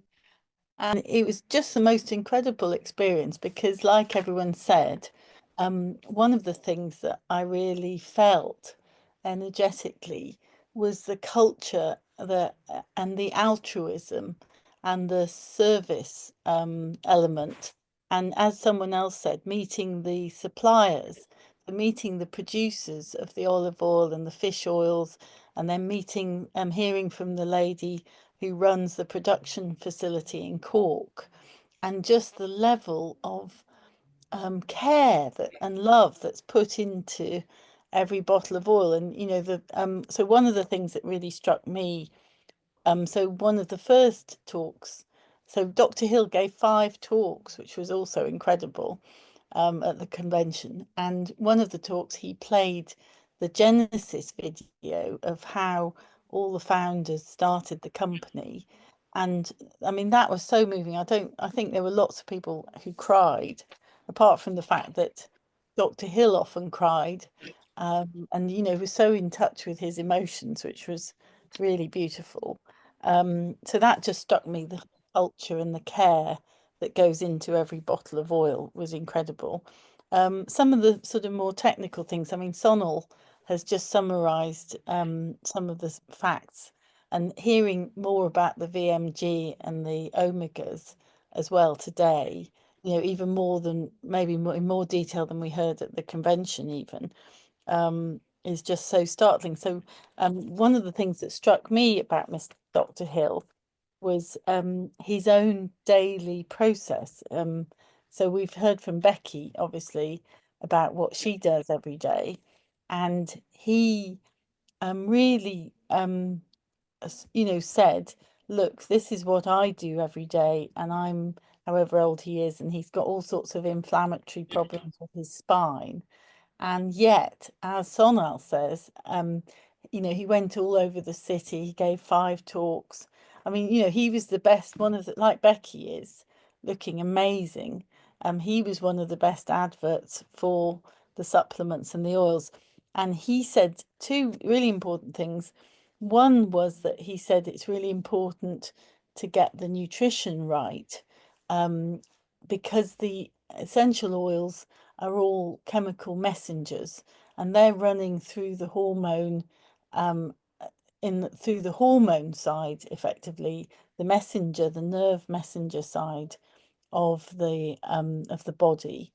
and it was just the most incredible experience because, like everyone said, one of the things that I really felt energetically was the culture and the altruism and the service element. And as someone else said, meeting the suppliers, meeting the producers of the olive oil and the fish oils, and then meeting, hearing from the lady who runs the production facility in Cork, and just the level of care and love that's put into every bottle of oil. And so one of the things that really struck me, so one of the first talks, so Dr. Hill gave 5 talks, which was also incredible, at the convention. And one of the talks, he played the Genesis video of how all the founders started the company. And I mean, that was so moving. I think there were lots of people who cried, apart from the fact that Dr. Hill often cried, and was so in touch with his emotions, which was really beautiful. So that just struck me, the culture and the care that goes into every bottle of oil was incredible. Some of the sort of more technical things, I mean, Sonal has just summarized some of the facts, and hearing more about the VMG and the omegas as well today, you know, even more than maybe more, in more detail than we heard at the convention even, is just so startling. So one of the things that struck me about Dr. Hill was his own daily process. So we've heard from Becky, obviously, about what she does every day, and he really, you know, said, "Look, this is what I do every day," and I'm however old he is, and he's got all sorts of inflammatory problems with his spine. And yet, as Sonal says, you know, he went all over the city, he gave 5 talks. I mean, you know, he was the best, one of the, like Becky is, looking amazing. He was one of the best adverts for the supplements and the oils. And he said 2 really important things. One was that he said it's really important to get the nutrition right, because the essential oils are all chemical messengers, and they're running through the hormone, through the hormone side, effectively, the messenger, the nerve messenger side of the body.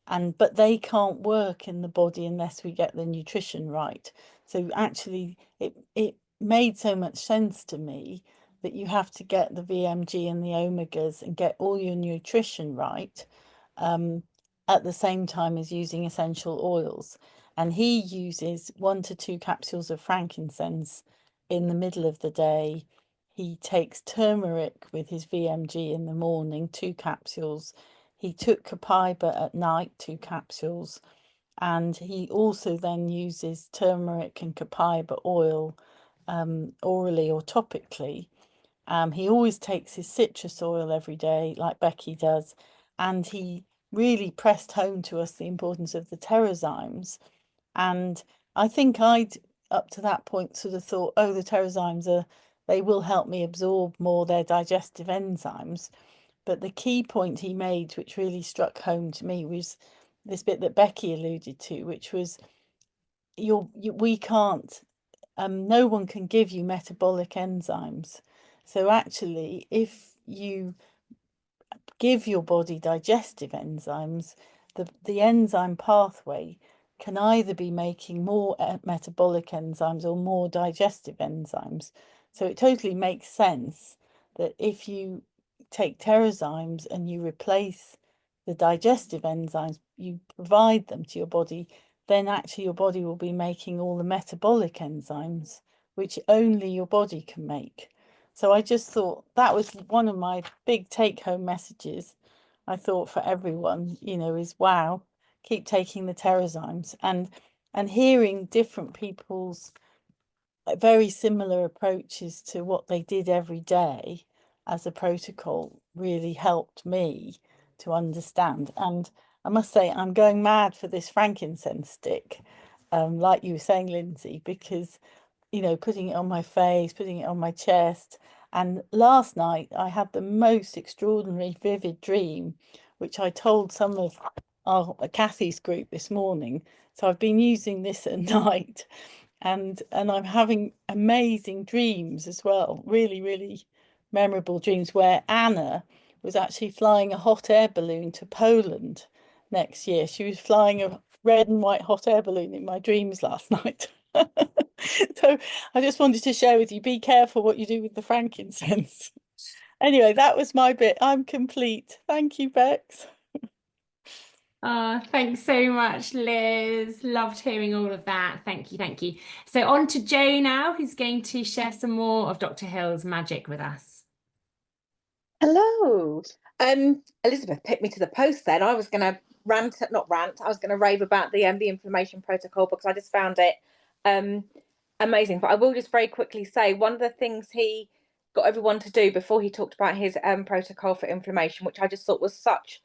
But they can't work in the body unless we get the nutrition right. So actually it made so much sense to me that you have to get the VMG and the omegas and get all your nutrition right, at the same time as using essential oils. And he uses 1 to 2 capsules of frankincense in the middle of the day. He takes turmeric with his VMG in the morning, 2 capsules. He took copaiba at night, 2 capsules. And he also then uses turmeric and copaiba oil orally or topically. He always takes his citrus oil every day, like Becky does. And he really pressed home to us the importance of the terrazymes. And I think I'd, up to that point, sort of thought, oh, the terrazymes they will help me absorb more their digestive enzymes. But the key point he made, which really struck home to me, was this bit that Becky alluded to, which was we can't, no one can give you metabolic enzymes. So actually, if you give your body digestive enzymes, the enzyme pathway can either be making more metabolic enzymes or more digestive enzymes. So it totally makes sense that if you take terrazymes and you replace the digestive enzymes, you provide them to your body, then actually your body will be making all the metabolic enzymes, which only your body can make. So I just thought that was one of my big take-home messages, I thought, for everyone, you know, is wow, keep taking the terrazymes, and hearing different people's very similar approaches to what they did every day as a protocol really helped me to understand. And I must say, I'm going mad for this frankincense stick, like you were saying, Lindsay, because, you know, putting it on my face, putting it on my chest. And last night I had the most extraordinary vivid dream, which I told some of Kathy's group this morning. So I've been using this at night, and I'm having amazing dreams as well, really, really memorable dreams, where Anna was actually flying a hot air balloon to Poland next year. She was flying a red and white hot air balloon in my dreams last night. So I just wanted to share with you, be careful what you do with the frankincense. Anyway, that was my bit. I'm complete. Thank you, Bex. Thanks so much, Liz. Loved hearing all of that. Thank you, thank you. So on to Jo now, who's going to share some more of Dr. Hill's magic with us. Hello. Elizabeth picked me to the post then. I was going to not rant, I was going to rave about the inflammation protocol because I just found it amazing. But I will just very quickly say one of the things he got everyone to do before he talked about his protocol for inflammation, which I just thought was such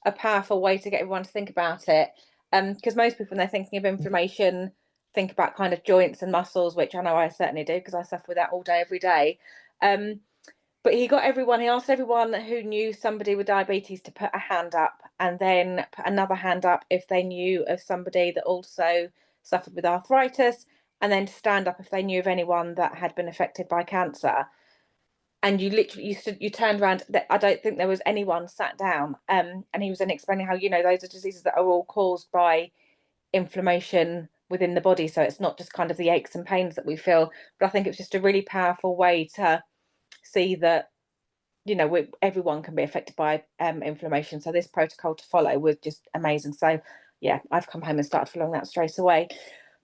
a powerful way to get everyone to think about it. Because most people, when they're thinking of inflammation, think about kind of joints and muscles, which I know I certainly do because I suffer with that all day, every day. But he asked everyone who knew somebody with diabetes to put a hand up, and then put another hand up if they knew of somebody that also suffered with arthritis, and then to stand up if they knew of anyone that had been affected by cancer. And you literally, you turned around. I don't think there was anyone sat down. And he was then explaining how, those are diseases that are all caused by inflammation within the body. So it's not just kind of the aches and pains that we feel, but I think it's just a really powerful way to see that, everyone can be affected by inflammation. So this protocol to follow was just amazing. So yeah, I've come home and started following that straight away.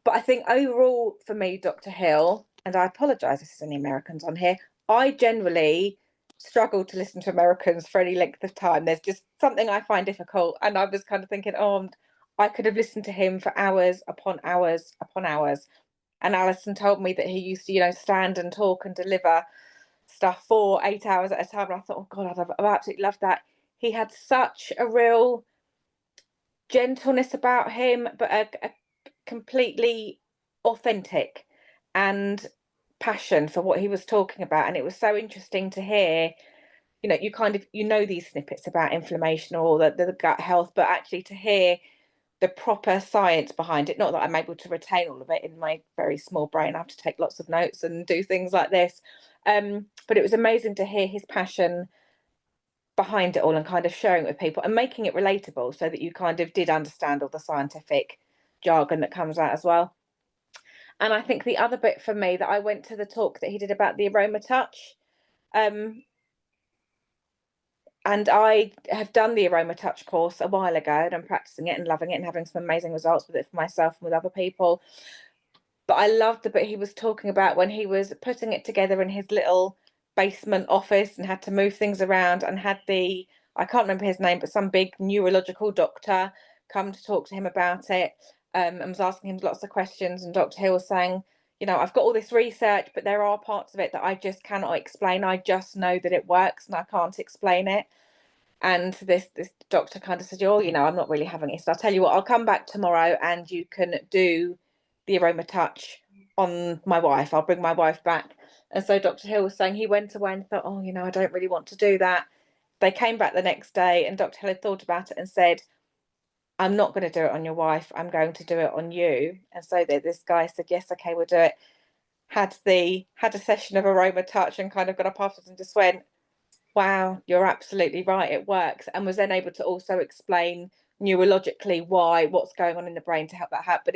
But I think overall for me, Dr. Hill, and I apologise if there's any Americans on here, I generally struggle to listen to Americans for any length of time. There's just something I find difficult. And I was kind of thinking, I could have listened to him for hours upon hours upon hours. And Alison told me that he used to, stand and talk and deliver stuff for 8 hours at a time. And I thought, oh God, I've absolutely loved that. He had such a real gentleness about him, but a completely authentic and passion for what he was talking about. And it was so interesting to hear, you kind of, these snippets about inflammation or the gut health, but actually to hear the proper science behind it. Not that I'm able to retain all of it in my very small brain. I have to take lots of notes and do things like this. But it was amazing to hear his passion behind it all and kind of sharing it with people and making it relatable so that you kind of did understand all the scientific jargon that comes out as well. And I think the other bit for me that I went to the talk that he did about the aroma touch. And I have done the aroma touch course a while ago, and I'm practicing it and loving it and having some amazing results with it for myself and with other people. But I loved the bit he was talking about when he was putting it together in his little basement office and had to move things around and had I can't remember his name, but some big neurological doctor come to talk to him about it, and was asking him lots of questions. And Dr. Hill was saying, I've got all this research, but there are parts of it that I just cannot explain. I just know that it works and I can't explain it. And this doctor kind of said, I'm not really having it. So I'll tell you what, I'll come back tomorrow and you can do the aroma touch on my wife. I'll bring my wife back. And so Dr. Hill was saying he went away and thought, I don't really want to do that. They came back the next day and Dr. Hill had thought about it and said, I'm not going to do it on your wife. I'm going to do it on you. And so this guy said, yes, okay, we'll do it. Had a session of aroma touch and kind of got up afterwards and just went, wow, you're absolutely right, it works. And was then able to also explain neurologically what's going on in the brain to help that happen. But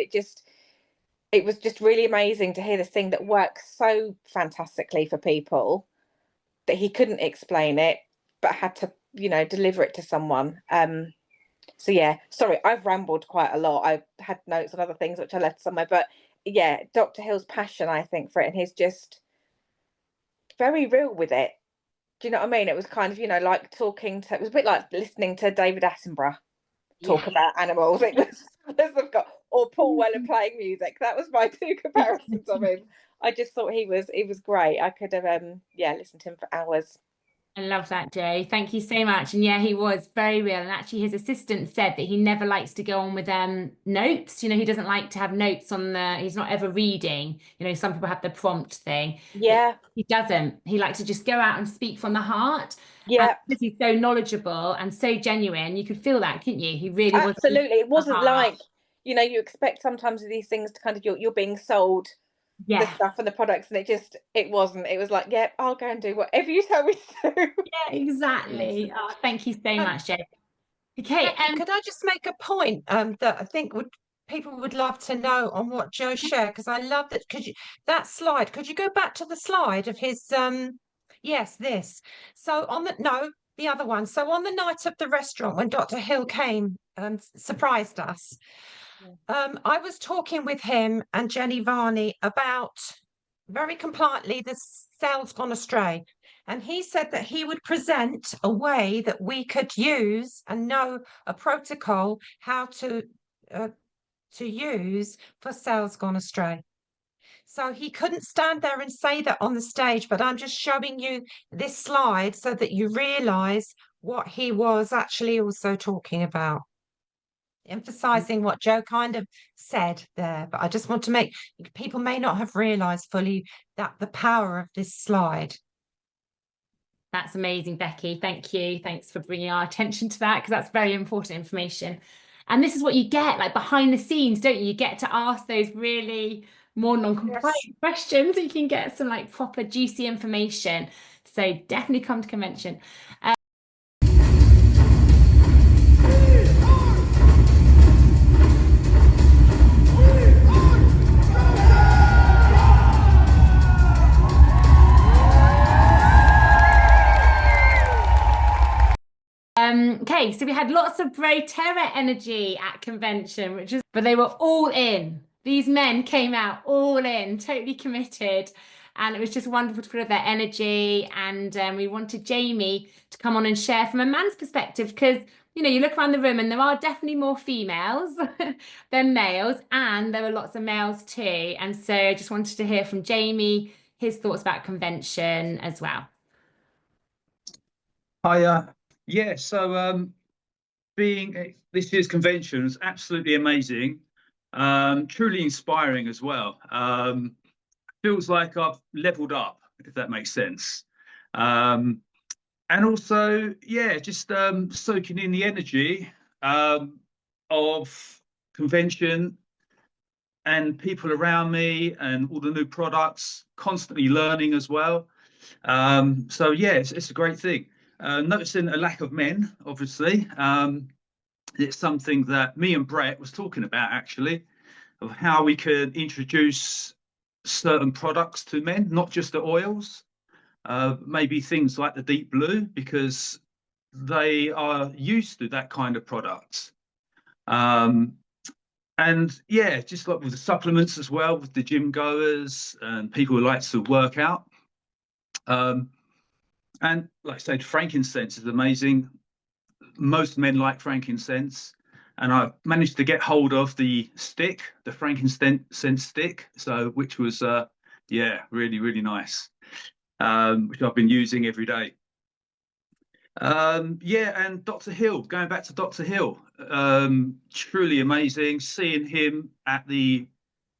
it was just really amazing to hear this thing that works so fantastically for people that he couldn't explain it, but had to, deliver it to someone. So yeah, sorry, I've rambled quite a lot. I've had notes on other things which I left somewhere, but yeah, Dr. Hill's passion, I think, for it, and he's just very real with it. Do you know what I mean? It was kind of, like talking to, it was a bit like listening to David Attenborough talk about animals. It was, or Paul Weller playing music. That was my two comparisons of him. I just thought he was great. I could have, listened to him for hours. I love that, Jo. Thank you so much. And yeah, he was very real. And actually his assistant said that he never likes to go on with notes. He doesn't like to have notes on he's not ever reading. Some people have the prompt thing. Yeah. He doesn't. He likes to just go out and speak from the heart. Yeah. Because he's so knowledgeable and so genuine. You could feel that, couldn't you? He really was. Absolutely. It wasn't like, you expect sometimes these things to kind of, you're being sold the stuff and the products, and it wasn't. It was like, yeah, I'll go and do whatever you tell me to do. Yeah, exactly. Yes. Oh, thank you so much, Jo. Okay, could I just make a point that I think people would love to know on what Jo shared, because I love that. That slide, could you go back to the slide of his yes, this. So the other one. So on the night of the restaurant when Dr. Hill came and surprised us, I was talking with him and Jenny Varney about, very compliantly, the cells gone astray. And he said that he would present a way that we could use and know a protocol how to use for cells gone astray. So he couldn't stand there and say that on the stage, but I'm just showing you this slide so that you realise what he was actually also talking about. Emphasizing what Jo kind of said there, but I just want to make people may not have realised fully that the power of this slide. That's amazing, Becky. Thank you. Thanks for bringing our attention to that, because that's very important information. And this is what you get like behind the scenes, don't you? You get to ask those really more non-compliant questions. So you can get some like proper juicy information. So definitely come to convention. Okay, so we had lots of doTERRA energy at convention, but they were all in. These men came out all in, totally committed, and it was just wonderful to feel their energy. And we wanted Jamie to come on and share from a man's perspective, because you look around the room and there are definitely more females than males, and there were lots of males too. And so I just wanted to hear from Jamie his thoughts about convention as well. Hiya. Yeah, so being this year's convention was absolutely amazing, truly inspiring as well. Feels like I've leveled up, if that makes sense. And also, yeah, just soaking in the energy of convention and people around me and all the new products, constantly learning as well. So yeah, it's a great thing. Noticing a lack of men, obviously. It's something that me and Brett was talking about, actually, of how we can introduce certain products to men, not just the oils, maybe things like the deep blue, because they are used to that kind of product. And yeah, just like with the supplements as well, with the gym goers and people who like to work out. And like I said, frankincense is amazing. Most men like frankincense, and I've managed to get hold of the stick, the frankincense stick, so which was yeah, really nice, which I've been using every day. Yeah, and Dr. Hill, going back to Dr. Hill, truly amazing. Seeing him at the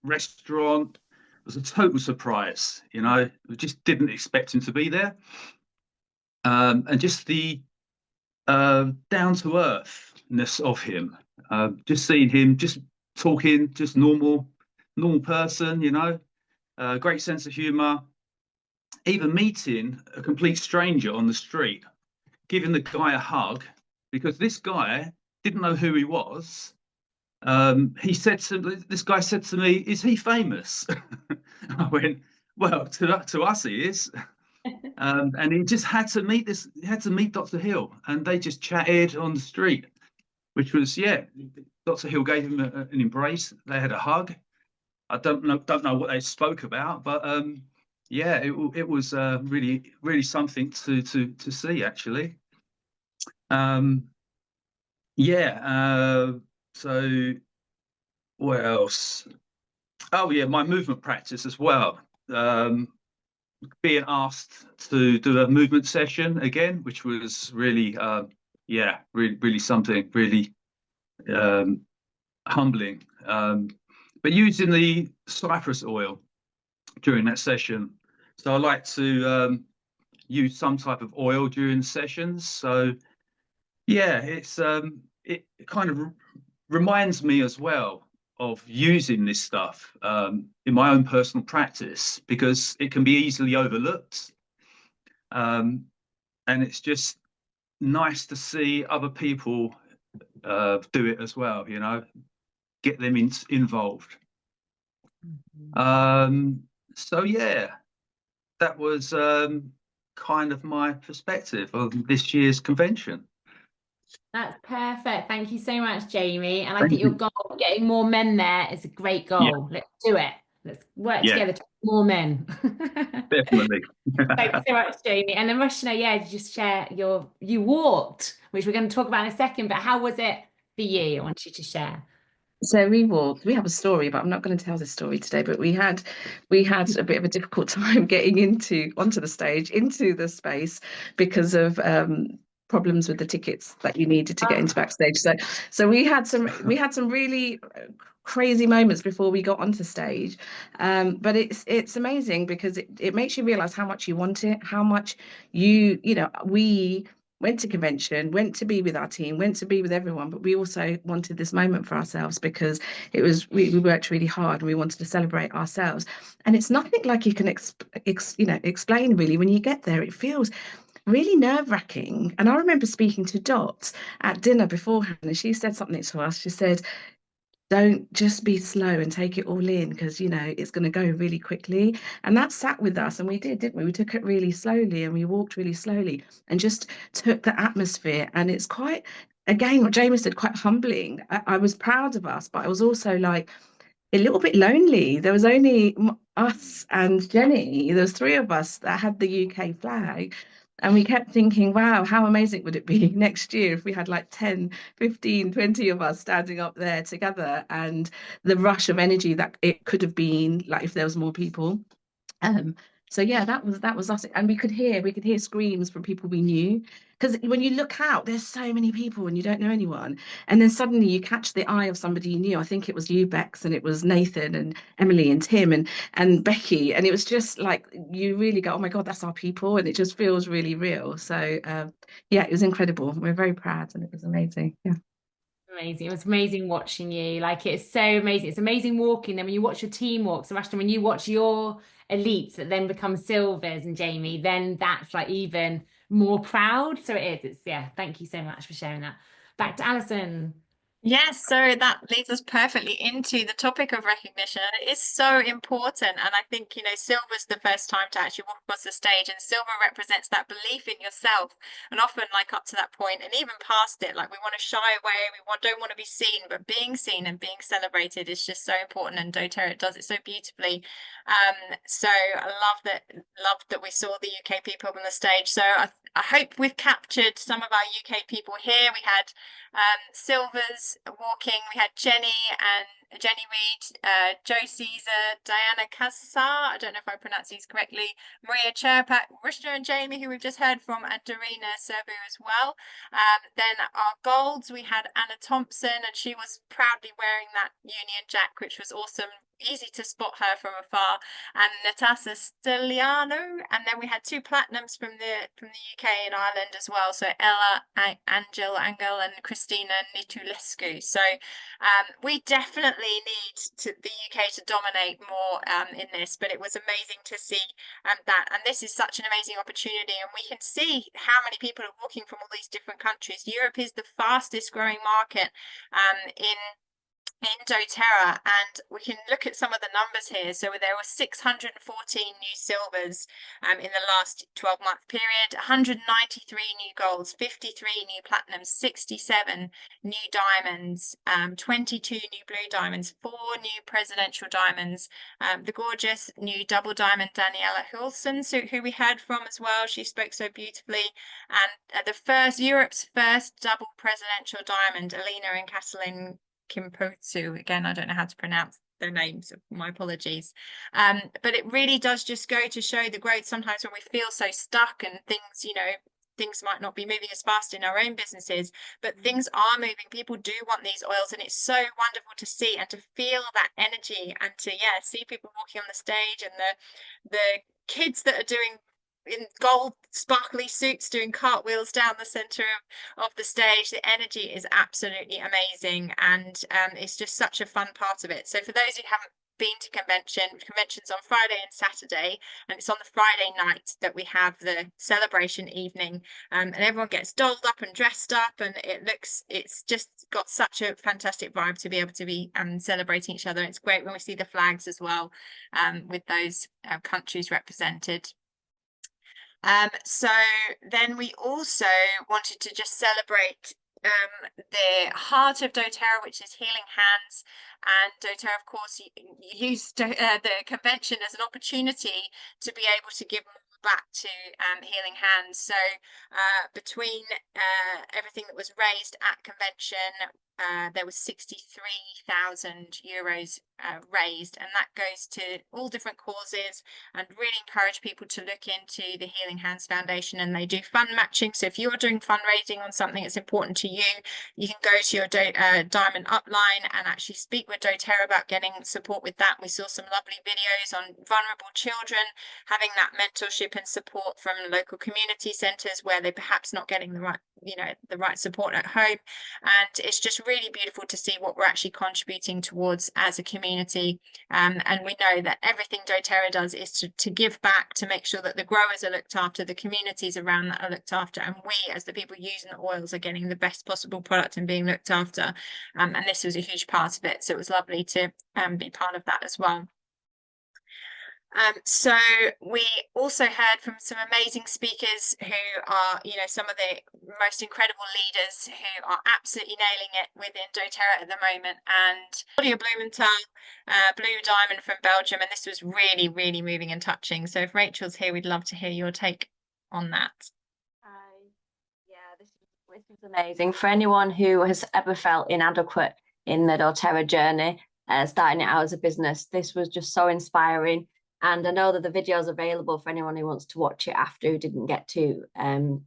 restaurant was a total surprise. We just didn't expect him to be there. And just the down to earthness of him, just seeing him, just talking, just normal person, great sense of humor. Even meeting a complete stranger on the street, giving the guy a hug, because this guy didn't know who he was. This guy said to me, "Is he famous?" I went, "Well, to us he is." And he just had to meet Dr. Hill, and they just chatted on the street, which was, yeah, Dr. Hill gave him an embrace. They had a hug. I don't know what they spoke about, but yeah, it was really something to see, actually. Yeah. So what else? Oh yeah, my movement practice as well. Being asked to do a movement session again, which was really, yeah, really something, really humbling. But using the cypress oil during that session. So I like to use some type of oil during the sessions. So yeah, it kind of reminds me as well of using this stuff in my own personal practice, because it can be easily overlooked. And it's just nice to see other people do it as well, get them involved. So yeah, that was kind of my perspective on this year's convention. That's perfect. Thank you so much, Jamie. And I think your goal of getting more men there is a great goal. Yeah. Let's do it. Let's work together to get more men. Definitely. Thanks so much, Jamie. And then Rashna, yeah, just share you walked, which we're going to talk about in a second, but how was it for you? I want you to share. So we walked. We have a story, but I'm not going to tell this story today. But we had a bit of a difficult time getting onto the stage, into the space, because of problems with the tickets that you needed to get into backstage. So we had some really crazy moments before we got onto stage, but it's amazing because it makes you realize how much you want it, how much you know, we went to convention, went to be with our team, went to be with everyone, but we also wanted this moment for ourselves because it was we worked really hard and we wanted to celebrate ourselves. And it's nothing like you can explain really. When you get there, it feels really nerve-wracking. And I remember speaking to Dot at dinner beforehand, and she said something to us. She said, don't, just be slow and take it all in, because you know it's going to go really quickly. And that sat with us, and we did, didn't we? We took it really slowly and we walked really slowly and just took the atmosphere. And it's quite, again, what Jamie said, quite humbling. I was proud of us, but I was also like a little bit lonely. There was only us and Jenny. There was three of us that had the UK flag. And we kept thinking, wow, how amazing would it be next year if we had like 10, 15, 20 of us standing up there together, and the rush of energy that it could have been, like if there was more people. So yeah, that was us. And we could hear screams from people we knew. Because when you look out, there's so many people and you don't know anyone. And then suddenly you catch the eye of somebody you knew. I think it was you, Bex, and it was Nathan and Emily and Tim and Becky. And it was just like, you really go, oh my God, that's our people. And it just feels really real. So yeah, it was incredible. We're very proud and it was amazing. Yeah. Amazing. It was amazing watching you. Like, it's so amazing. It's amazing walking. Then when you watch your team walk, so Ashton, when you watch your elites that then become silvers, and Jamie, then that's like even more proud. So it is. It's, yeah, thank you so much for sharing that. Back to Alison. Yes, so that leads us perfectly into the topic of recognition. And it is so important. And I think, you know, silver's the first time to actually walk across the stage, and silver represents that belief in yourself. And often, like up to that point and even past it, like we want to shy away, don't want to be seen, but being seen and being celebrated is just so important. And doTERRA does it so beautifully. So I love that we saw the UK people on the stage. So I hope we've captured some of our UK people here. We had silvers walking. We had Jenny Reid, Joe Caesar, Diana Casar, I don't know if I pronounce these correctly, Maria Cherpak, Rishna and Jamie, who we've just heard from, and Dorina Serbu as well. Then our golds, we had Anna Thompson, and she was proudly wearing that Union Jack, which was awesome. Easy to spot her from afar, and Natasha Steliano. And then we had two platinums from the UK and Ireland as well. So Ella Angel and Christina Nitulescu. So we definitely need the UK to dominate more in this. But it was amazing to see that. And this is such an amazing opportunity. And we can see how many people are walking from all these different countries. Europe is the fastest growing market in doTERRA, and we can look at some of the numbers here. So there were 614 new silvers in the last 12-month period, 193 new golds, 53 new platinums, 67 new diamonds, 22 new blue diamonds, 4 new presidential diamonds, the gorgeous new double diamond Daniela Hulson, who we heard from as well. She spoke so beautifully. And Europe's first double presidential diamond, Alina and Katalin Kimpotsu. Again, I don't know how to pronounce their names, my apologies. But it really does just go to show the growth. Sometimes when we feel so stuck and things might not be moving as fast in our own businesses, but things are moving. People do want these oils, and it's so wonderful to see and to feel that energy, and to see people walking on the stage, and the kids that are doing in gold sparkly suits doing cartwheels down the center of the stage. The energy is absolutely amazing, and it's just such a fun part of it. So for those who haven't been to conventions on Friday and Saturday, and it's on the Friday night that we have the celebration evening, and everyone gets dolled up and dressed up, and it's just got such a fantastic vibe to be able to be celebrating each other. It's great when we see the flags as well, with those countries represented. So then we also wanted to just celebrate the heart of doTERRA, which is healing hands. And doTERRA, of course, used the convention as an opportunity to be able to give back to healing hands. So between everything that was raised at convention, there was €63,000 raised, and that goes to all different causes, and really encourage people to look into the Healing Hands Foundation, and they do fund matching. So if you're doing fundraising on something that's important to you, you can go to your Diamond upline and actually speak with doTERRA about getting support with that. We saw some lovely videos on vulnerable children having that mentorship and support from local community centres where they're perhaps not getting the right, the right support at home. And it's just really beautiful to see what we're actually contributing towards as a community. And we know that everything doTERRA does is to give back, to make sure that the growers are looked after, the communities around that are looked after, and we as the people using the oils are getting the best possible product and being looked after. And this was a huge part of it. So it was lovely to be part of that as well. So we also heard from some amazing speakers who are, some of the most incredible leaders who are absolutely nailing it within doTERRA at the moment. And Claudia Blumenthal, Blue Diamond from Belgium, and this was really, really moving and touching. So if Rachel's here, we'd love to hear your take on that. Yeah, this is amazing. For anyone who has ever felt inadequate in the doTERRA journey, starting it out as a business, this was just so inspiring. And I know that the video is available for anyone who wants to watch it after, who didn't get to.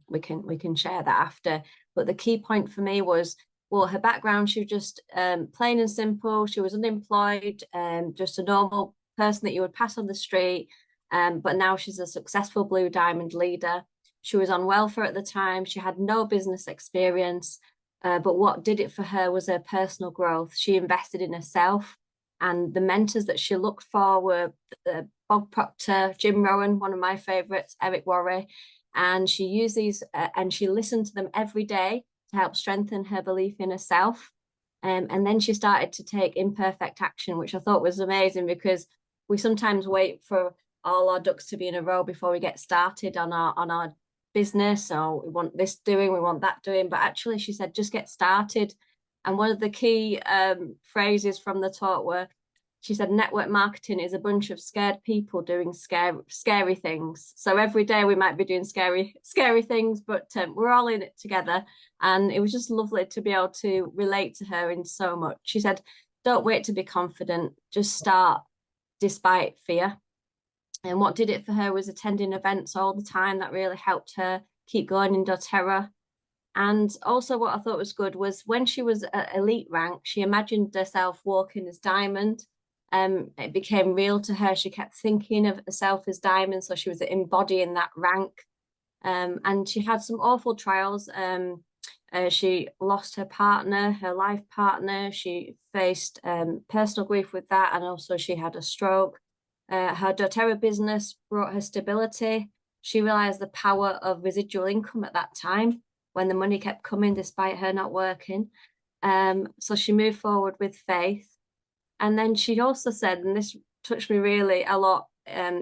We can share that after. But the key point for me was, well, her background, she was just plain and simple. She was unemployed, just a normal person that you would pass on the street. But now she's a successful Blue Diamond leader. She was on welfare at the time. She had no business experience. But what did it for her was her personal growth. She invested in herself. And the mentors that she looked for were Bob Proctor, Jim Rowan, one of my favorites, Eric Worre. And she used these and she listened to them every day to help strengthen her belief in herself. And then she started to take imperfect action, which I thought was amazing, because we sometimes wait for all our ducks to be in a row before we get started on our business. Or we want this doing, we want that doing. But actually, she said, just get started. And one of the key phrases from the talk were, she said, network marketing is a bunch of scared people doing scary things. So every day we might be doing scary things, but we're all in it together. And it was just lovely to be able to relate to her in so much. She said, don't wait to be confident, just start despite fear. And what did it for her was attending events all the time. That really helped her keep going in doTERRA. And also what I thought was good was when she was at elite rank, she imagined herself walking as Diamond. It became real to her. She kept thinking of herself as Diamond, so she was embodying that rank. And she had some awful trials. She lost her partner, her life partner. She faced personal grief with that, and also she had a stroke. Her doTERRA business brought her stability. She realized the power of residual income at that time, when the money kept coming despite her not working. So she moved forward with faith. And then she also said, and this touched me really a lot,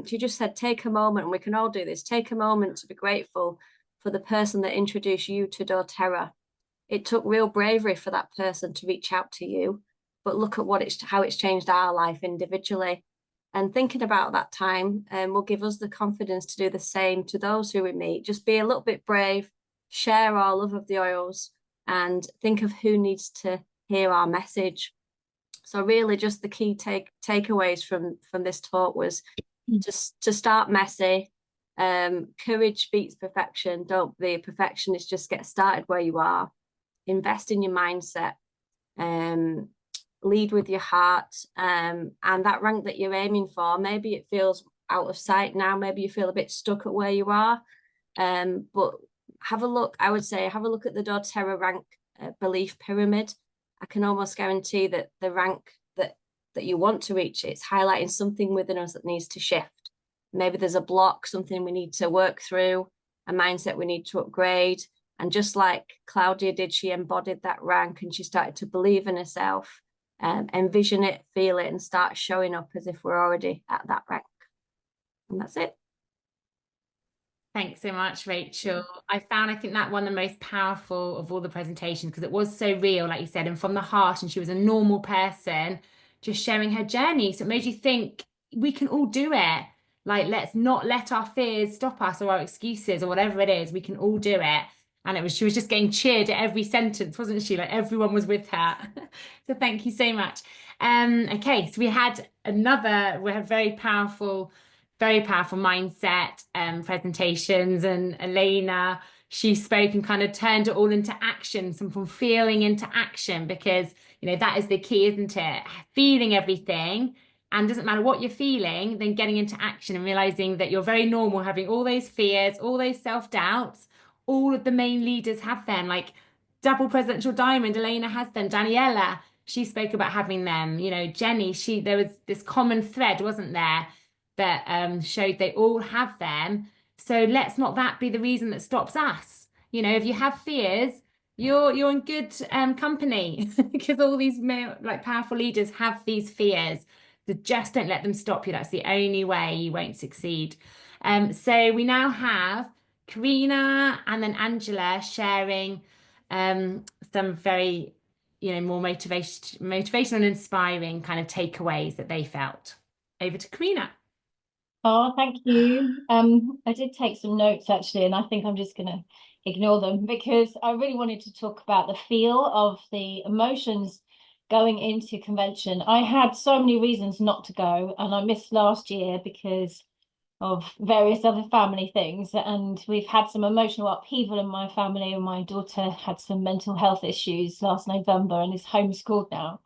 she just said, take a moment, and we can all do this, take a moment to be grateful for the person that introduced you to doTERRA. It took real bravery for that person to reach out to you, but look at how it's changed our life individually. And thinking about that time will give us the confidence to do the same to those who we meet. Just be a little bit brave, share our love of the oils, and think of who needs to hear our message. So really just the key takeaways from this talk was just to start messy. Courage beats perfection. Don't be a perfectionist, just get started where you are. Invest in your mindset. Lead with your heart. And that rank that you're aiming for, maybe it feels out of sight now, maybe you feel a bit stuck at where you are. But have a look, I would say, have a look at the doTERRA rank belief pyramid. I can almost guarantee that the rank that you want to reach, it's highlighting something within us that needs to shift. Maybe there's a block, something we need to work through, a mindset we need to upgrade. And just like Claudia did, she embodied that rank and she started to believe in herself, envision it, feel it, and start showing up as if we're already at that rank. And that's it. Thanks so much, Rachel. I think that one the most powerful of all the presentations, because it was so real, like you said, and from the heart, and she was a normal person just sharing her journey. So it made you think we can all do it. Like, let's not let our fears stop us, or our excuses, or whatever it is. We can all do it. And she was just getting cheered at every sentence, wasn't she? Like everyone was with her. So thank you so much. Okay, so we had very powerful mindset presentations, and Elena, she spoke and kind of turned it all into action, from feeling into action, because that is the key, isn't it? Feeling everything, and doesn't matter what you're feeling, then getting into action and realizing that you're very normal having all those fears, all those self-doubts. All of the main leaders have them, like double presidential diamond, Elena has them, Daniela, she spoke about having them, Jenny, there was this common thread, wasn't there, that showed they all have them. So let's not that be the reason that stops us. If you have fears, you're in good company, because all these powerful leaders have these fears. So just don't let them stop you. That's the only way you won't succeed. So we now have Karina and then Angela sharing some very, more motivational and inspiring kind of takeaways that they felt. Over to Karina. Oh, thank you. I did take some notes actually, and I think I'm just going to ignore them because I really wanted to talk about the feel of the emotions going into convention. I had so many reasons not to go, and I missed last year because of various other family things, and we've had some emotional upheaval in my family, and my daughter had some mental health issues last November and is homeschooled now,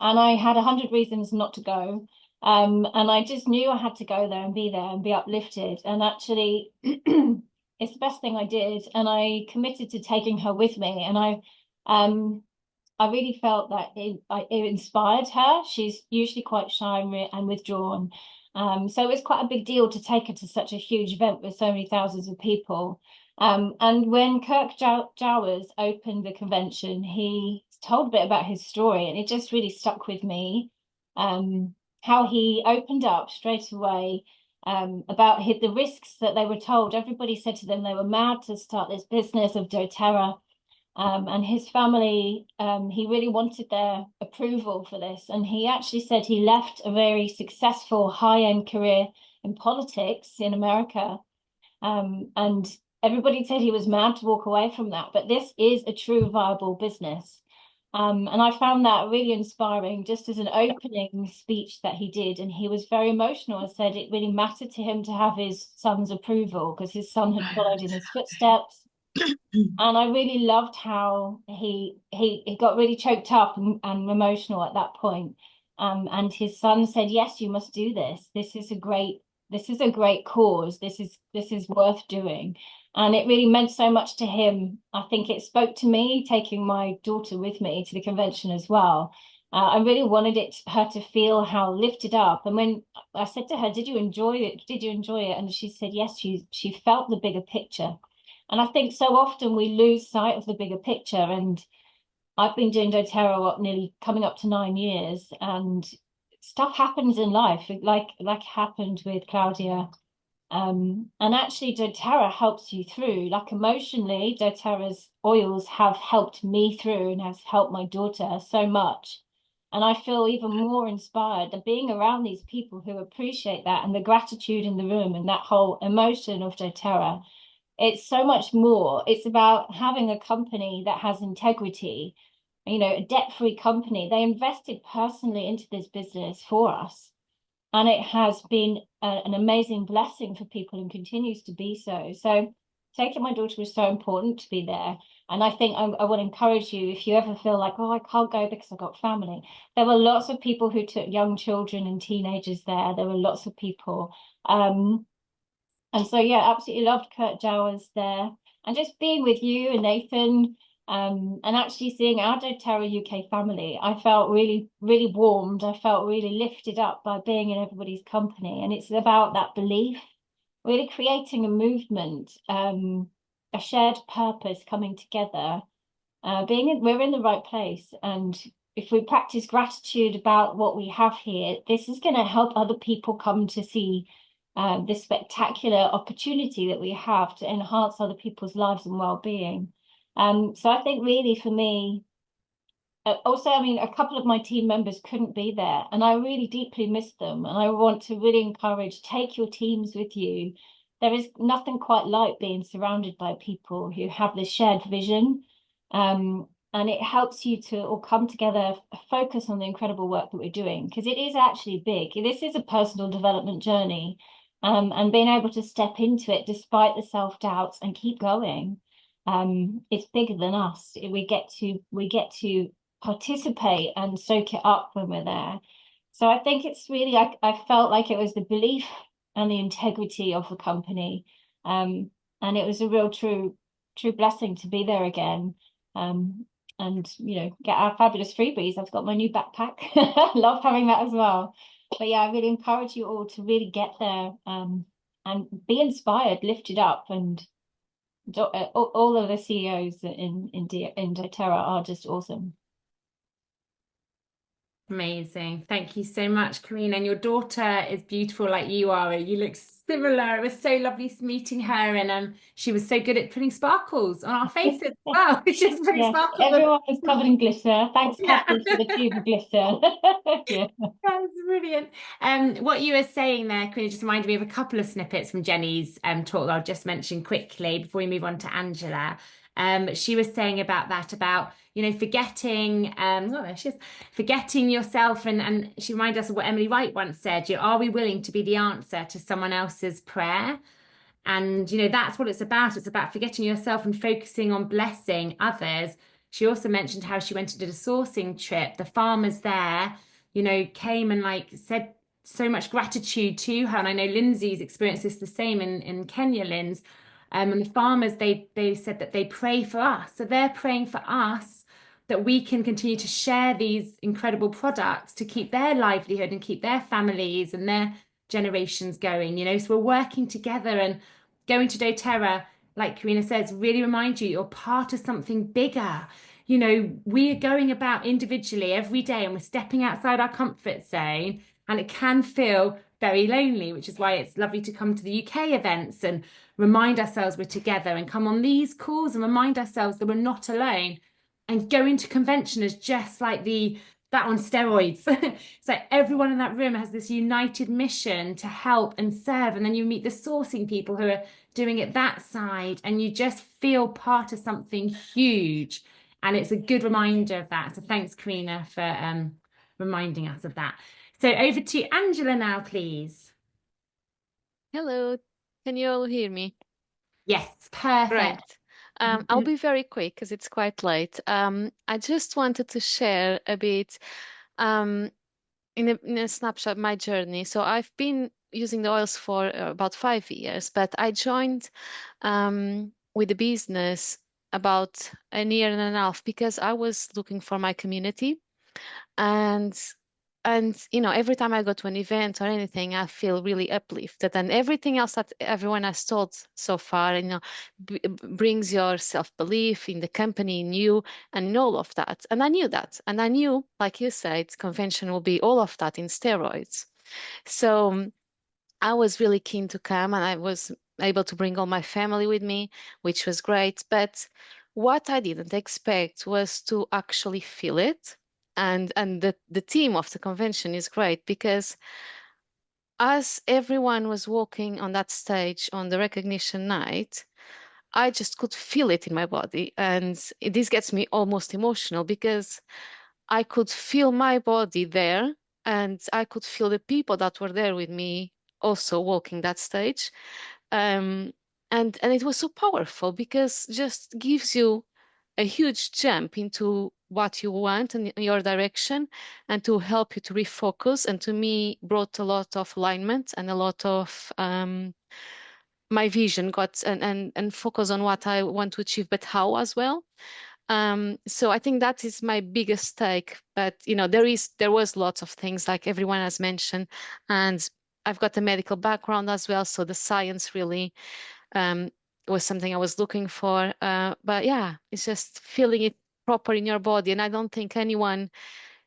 and I had 100 reasons not to go. And I just knew I had to go there and be uplifted. And actually, it's the best thing I did. And I committed to taking her with me. And I really felt that it inspired her. She's usually quite shy and withdrawn. So it was quite a big deal to take her to such a huge event with so many thousands of people. And when Kirk Jowers opened the convention, he told a bit about his story, and it just really stuck with me. How he opened up straight away about the risks that they were told. Everybody said to them they were mad to start this business of doTERRA. And his family, he really wanted their approval for this. And he actually said he left a very successful high-end career in politics in America. And everybody said he was mad to walk away from that. But this is a true viable business. And I found that really inspiring, just as an opening speech that he did. And he was very emotional and said it really mattered to him to have his son's approval because his son had followed in his footsteps. And I really loved how he got really choked up and emotional at that point. And his son said, "Yes, you must do this. This is a great cause. This is worth doing." And it really meant so much to him. I think it spoke to me, taking my daughter with me to the convention as well. I really wanted her to feel how lifted up. And when I said to her, "Did you enjoy it? Did you enjoy it?" And she said, yes, she felt the bigger picture. And I think so often we lose sight of the bigger picture. And I've been doing doTERRA nearly coming up to 9 years, and stuff happens in life, like happened with Claudia. And actually doTERRA helps you through, like emotionally, doTERRA's oils have helped me through and has helped my daughter so much. And I feel even more inspired of being around these people who appreciate that, and the gratitude in the room, and that whole emotion of doTERRA. It's so much more. It's about having a company that has integrity, a debt-free company. They invested personally into this business for us. And it has been an amazing blessing for people and continues to be so. So taking my daughter was so important to be there. And I think I would encourage you, if you ever feel like, oh, I can't go because I've got family. There were lots of people who took young children and teenagers there. There were lots of people. And so, yeah, absolutely loved Kurt Jowers there. And just being with you and Nathan, and actually seeing our doTERRA UK family, I felt really, really warmed. I felt really lifted up by being in everybody's company. And it's about that belief, really creating a movement, a shared purpose coming together, we're in the right place. And if we practice gratitude about what we have here, this is going to help other people come to see this spectacular opportunity that we have to enhance other people's lives and well-being. So I think really for me, also, I mean, a couple of my team members couldn't be there, and I really deeply missed them. And I want to really encourage, take your teams with you. there is nothing quite like being surrounded by people who have this shared vision. And it helps you to all come together, focus on the incredible work that we're doing, because it is actually big. This is a personal development journey, and being able to step into it despite the self-doubts and keep going. It's bigger than us. We get to participate and soak it up when we're there. So I think it's really, I felt like it was the belief and the integrity of the company. And it was a real true blessing to be there again. And get our fabulous freebies. I've got my new backpack. Love having that as well. But yeah, I really encourage you all to really get there, and be inspired, lifted up, and all of the CEOs in doTERRA are just awesome. Amazing. Thank you so much, Karina. And your daughter is beautiful like you are. You look similar. It was so lovely meeting her, and she was so good at putting sparkles on our faces as well. She was putting sparkles. Everyone was covered in glitter. Thanks, Kathy, for the tube of glitter. Yeah. That's brilliant. What you were saying there, Karina, just reminded me of a couple of snippets from Jenny's talk that I'll just mention quickly before we move on to Angela. She was saying about forgetting, forgetting yourself, and she reminded us of what Emily White once said, are we willing to be the answer to someone else's prayer? And that's what it's about. It's about forgetting yourself and focusing on blessing others. She also mentioned how she went and did a sourcing trip. The farmers there, came and said so much gratitude to her. And I know Lindsay's experienced this the same in Kenya, Linz. And the farmers, they said that they pray for us. So they're praying for us that we can continue to share these incredible products to keep their livelihood and keep their families and their generations going. So we're working together, and going to doTERRA, like Karina says, really remind you're part of something bigger. We are going about individually every day, and we're stepping outside our comfort zone, and it can feel very lonely, which is why it's lovely to come to the UK events and remind ourselves we're together, and come on these calls and remind ourselves that we're not alone. And going to convention is just like that on steroids. So everyone in that room has this united mission to help and serve, and then you meet the sourcing people who are doing it that side, and you just feel part of something huge. And it's a good reminder of that. So thanks, Karina, for reminding us of that. So over to Angela now, please. Hello, can you all hear me? Yes, perfect. Great. I'll be very quick because it's quite late. I just wanted to share a bit in a snapshot my journey. So I've been using the oils for about 5 years, but I joined with the business about a year and a half because I was looking for my community, and every time I go to an event or anything, I feel really uplifted, and everything else that everyone has told so far, brings your self-belief in the company, in you, and in all of that. And I knew that, and I knew, like you said, convention will be all of that in steroids. So I was really keen to come, and I was able to bring all my family with me, which was great. But what I didn't expect was to actually feel it. And the team of the convention is great because as everyone was walking on that stage on the recognition night, I just could feel it in my body. And this gets me almost emotional because I could feel my body there, and I could feel the people that were there with me also walking that stage. And it was so powerful because just gives you a huge jump into what you want and your direction, and to help you to refocus, and to me brought a lot of alignment and a lot of my vision got and focus on what I want to achieve, but how as well. So I think that is my biggest take. But there was lots of things like everyone has mentioned, and I've got a medical background as well, so the science really was something I was looking for. But yeah, it's just feeling it proper in your body, and I don't think anyone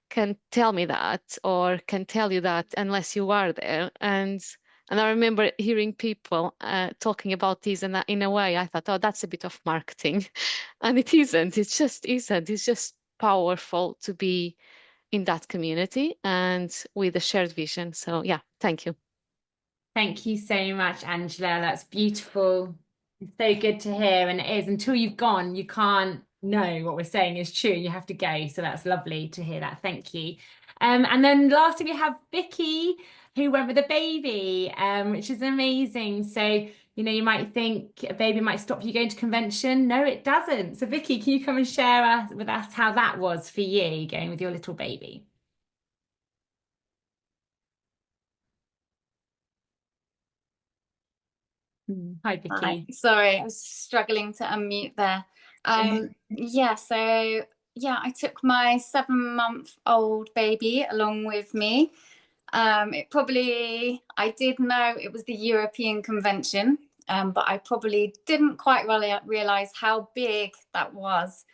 can tell me that or can tell you that unless you are there. And I remember hearing people talking about this, and in a way I thought, oh, that's a bit of marketing. And it isn't. It just isn't. It's just powerful to be in that community and with a shared vision. So yeah, thank you. Thank you so much, Angela. That's beautiful. It's so good to hear. And it is, until you've gone, you can't know what we're saying is true. You have to go. So that's lovely to hear that. Thank you. And then lastly, we have Vicky, who went with a baby, which is amazing. So, you know, you might think a baby might stop you going to convention. No, it doesn't. So Vicky, can you come and share with us how that was for you going with your little baby? Hi, Vicky. Hi. Sorry, I was struggling to unmute there. Yeah, so yeah, I took my 7-month-old baby along with me. I did know it was the European convention, but I probably didn't quite really realize how big that was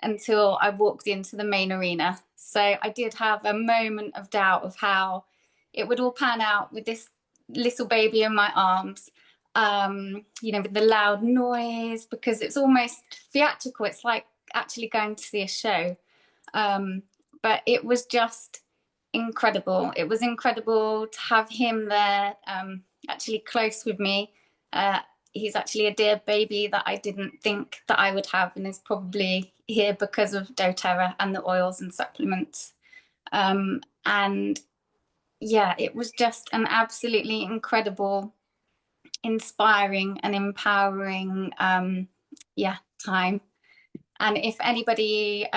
until I walked into the main arena. So I did have a moment of doubt of how it would all pan out with this little baby in my arms. You know, with the loud noise, because it's almost theatrical. It's like actually going to see a show. But it was just incredible. It was incredible to have him there, actually close with me. He's actually a dear baby that I didn't think that I would have, and is probably here because of doTERRA and the oils and supplements. And yeah, it was just an absolutely incredible, inspiring and empowering time. And if anybody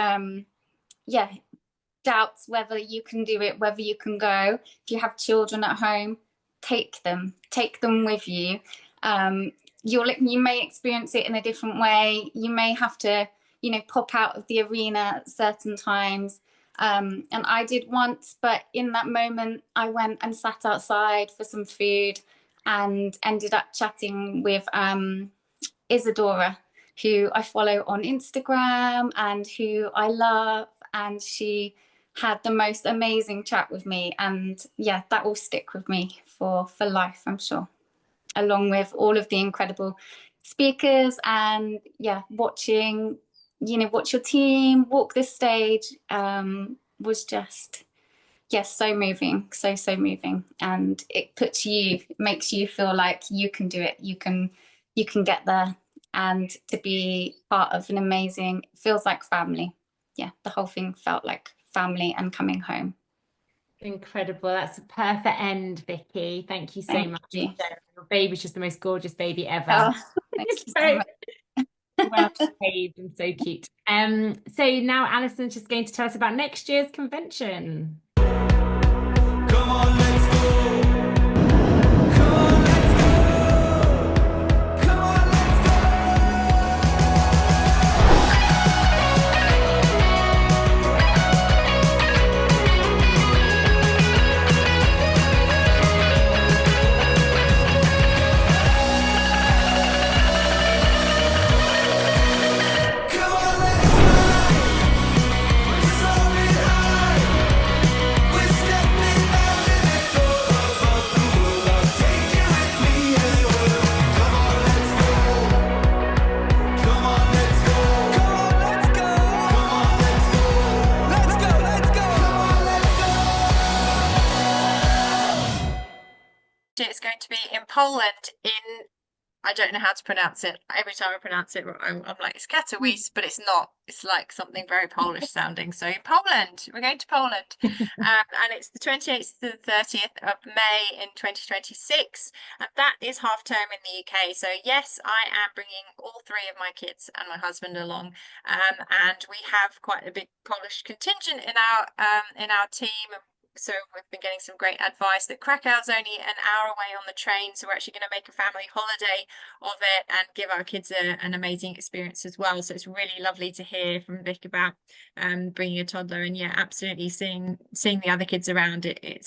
doubts whether you can do it, whether you can go, if you have children at home, take them with you. You may experience it in a different way. You may have to, you know, pop out of the arena at certain times. And I did once, but in that moment I went and sat outside for some food and ended up chatting with Isadora, who I follow on Instagram and who I love, and she had the most amazing chat with me, and yeah, that will stick with me for life, I'm sure, along with all of the incredible speakers. And yeah, watch your team walk this stage was just so moving, so moving. And it makes you feel like you can do it, you can get there. And to be part of an amazing, feels like family. Yeah, the whole thing felt like family and coming home. Incredible. That's a perfect end, Vicky. Thank you so much. You. Your baby's just the most gorgeous baby ever. Oh, thank you so much. Well behaved and so cute. So now Alison's just going to tell us about next year's convention. Come on, let's go. It's going to be in Poland I don't know how to pronounce it. Every time I pronounce it, I'm like, it's Katowice, but it's not. It's like something very Polish sounding. So Poland, we're going to Poland. And it's the 28th to the 30th of May in 2026. And that is half term in the UK. So yes, I am bringing all 3 of my kids and my husband along. And we have quite a big Polish contingent in our team. So we've been getting some great advice that Krakow's only an hour away on the train, so we're actually going to make a family holiday of it and give our kids an amazing experience as well. So it's really lovely to hear from Vic about bringing a toddler, and yeah, absolutely seeing the other kids around it. It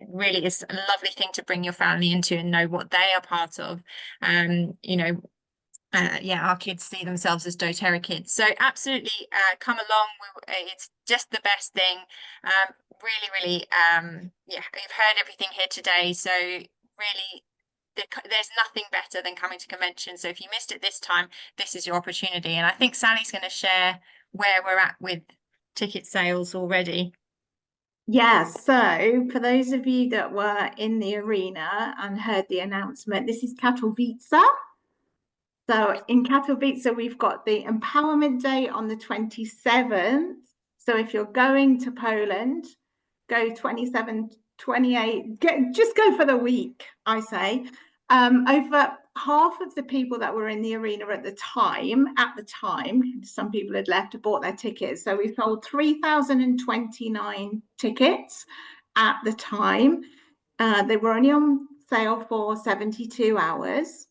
really is a lovely thing to bring your family into and know what they are part of. Our kids see themselves as doTERRA kids. So absolutely come along. It's just the best thing. Really, you've heard everything here today. So really, there's nothing better than coming to convention. So if you missed it this time, this is your opportunity. And I think Sally's going to share where we're at with ticket sales already. Yeah, so for those of you that were in the arena and heard the announcement, this is Katowice. So in Katowice, we've got the Empowerment Day on the 27th. So if you're going to Poland, go 27, 28, just go for the week, I say. Over half of the people that were in the arena at the time, some people had left, bought their tickets. So we sold 3,029 tickets at the time. They were only on sale for 72 hours.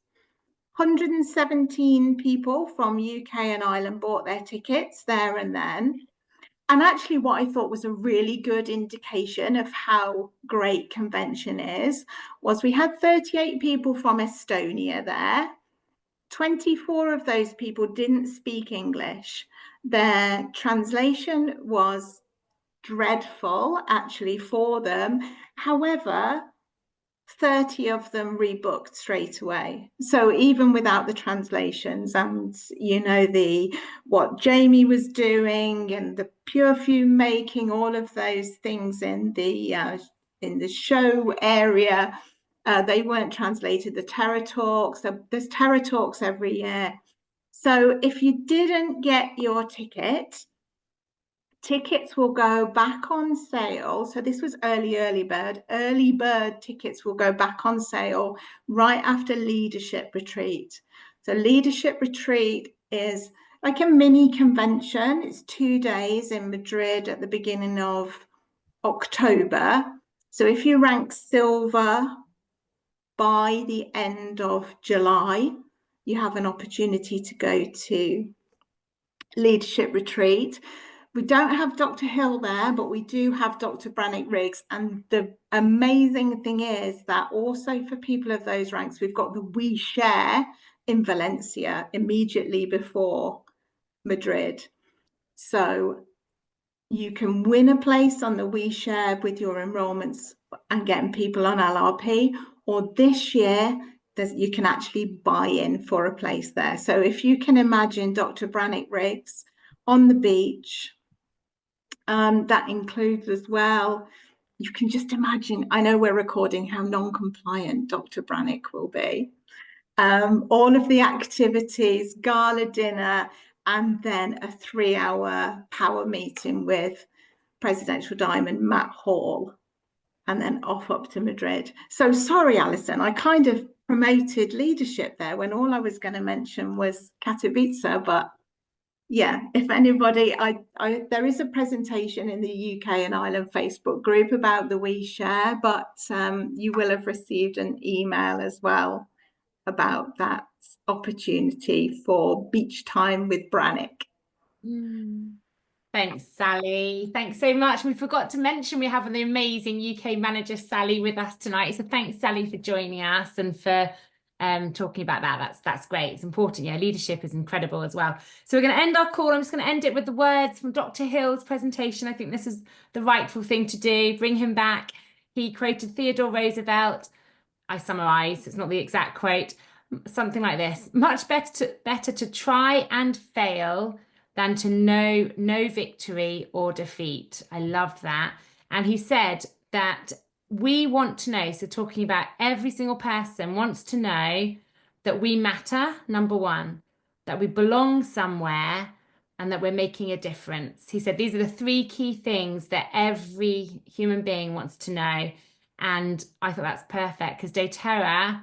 117 people from UK and Ireland bought their tickets there and then. And actually, what I thought was a really good indication of how great convention is was we had 38 people from Estonia there. 24 of those people didn't speak English. Their translation was dreadful, actually, for them. However, 30 of them rebooked straight away. So even without the translations and, you know, what Jamie was doing and the perfume making, all of those things in the show area, they weren't translated. The Terra Talks, there's Terra Talks every year. So if you didn't get your tickets will go back on sale. So this was early bird. Early bird tickets will go back on sale right after Leadership Retreat. So Leadership Retreat is like a mini convention. It's 2 days in Madrid at the beginning of October. So if you rank silver by the end of July, you have an opportunity to go to Leadership Retreat. We don't have Dr. Hill there, but we do have Dr. Brannick-Riggs. And the amazing thing is that also for people of those ranks, we've got the We Share in Valencia immediately before Madrid. So you can win a place on the We Share with your enrollments and getting people on LRP, or this year you can actually buy in for a place there. So if you can imagine Dr. Brannick-Riggs on the beach, that includes as well, you can just imagine, I know we're recording, how non-compliant Dr. Brannick will be. All of the activities, gala dinner, and then a 3-hour power meeting with Presidential Diamond Matt Hall, and then off up to Madrid. So sorry, Alison, I kind of promoted leadership there when all I was going to mention was Katowice, but yeah, if anybody, there is a presentation in the UK and Ireland Facebook group about the We Share, but you will have received an email as well about that opportunity for beach time with Brannick. Thanks, Sally. Thanks so much. We forgot to mention we have the amazing UK manager, Sally, with us tonight. So thanks, Sally, for joining us and for talking about that. That's great. It's important. Yeah, leadership is incredible as well. So we're going to end our call. I'm just going to end it with the words from Dr. Hill's presentation. I think this is the rightful thing to do. Bring him back. He quoted Theodore Roosevelt. I summarize, it's not the exact quote, something like this: much better to try and fail than to know no victory or defeat. I loved that. And he said that we want to know, so talking about every single person wants to know that we matter, number one, that we belong somewhere, and that we're making a difference. He said these are the 3 key things that every human being wants to know. And I thought that's perfect, because doTERRA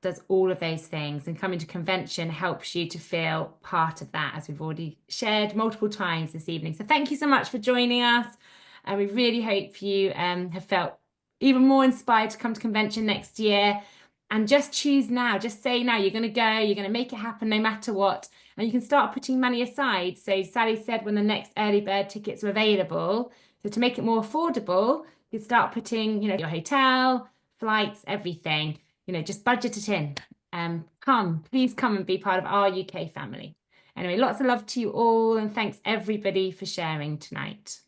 does all of those things, and coming to convention helps you to feel part of that, as we've already shared multiple times this evening. So thank you so much for joining us. And we really hope you have felt even more inspired to come to convention next year. And just choose now, just say now, you're going to go, you're going to make it happen no matter what. And you can start putting money aside. So Sally said when the next early bird tickets are available, so to make it more affordable, you start putting, you know, your hotel, flights, everything, you know, just budget it in. Please come and be part of our UK family. Anyway, lots of love to you all, and thanks everybody for sharing tonight.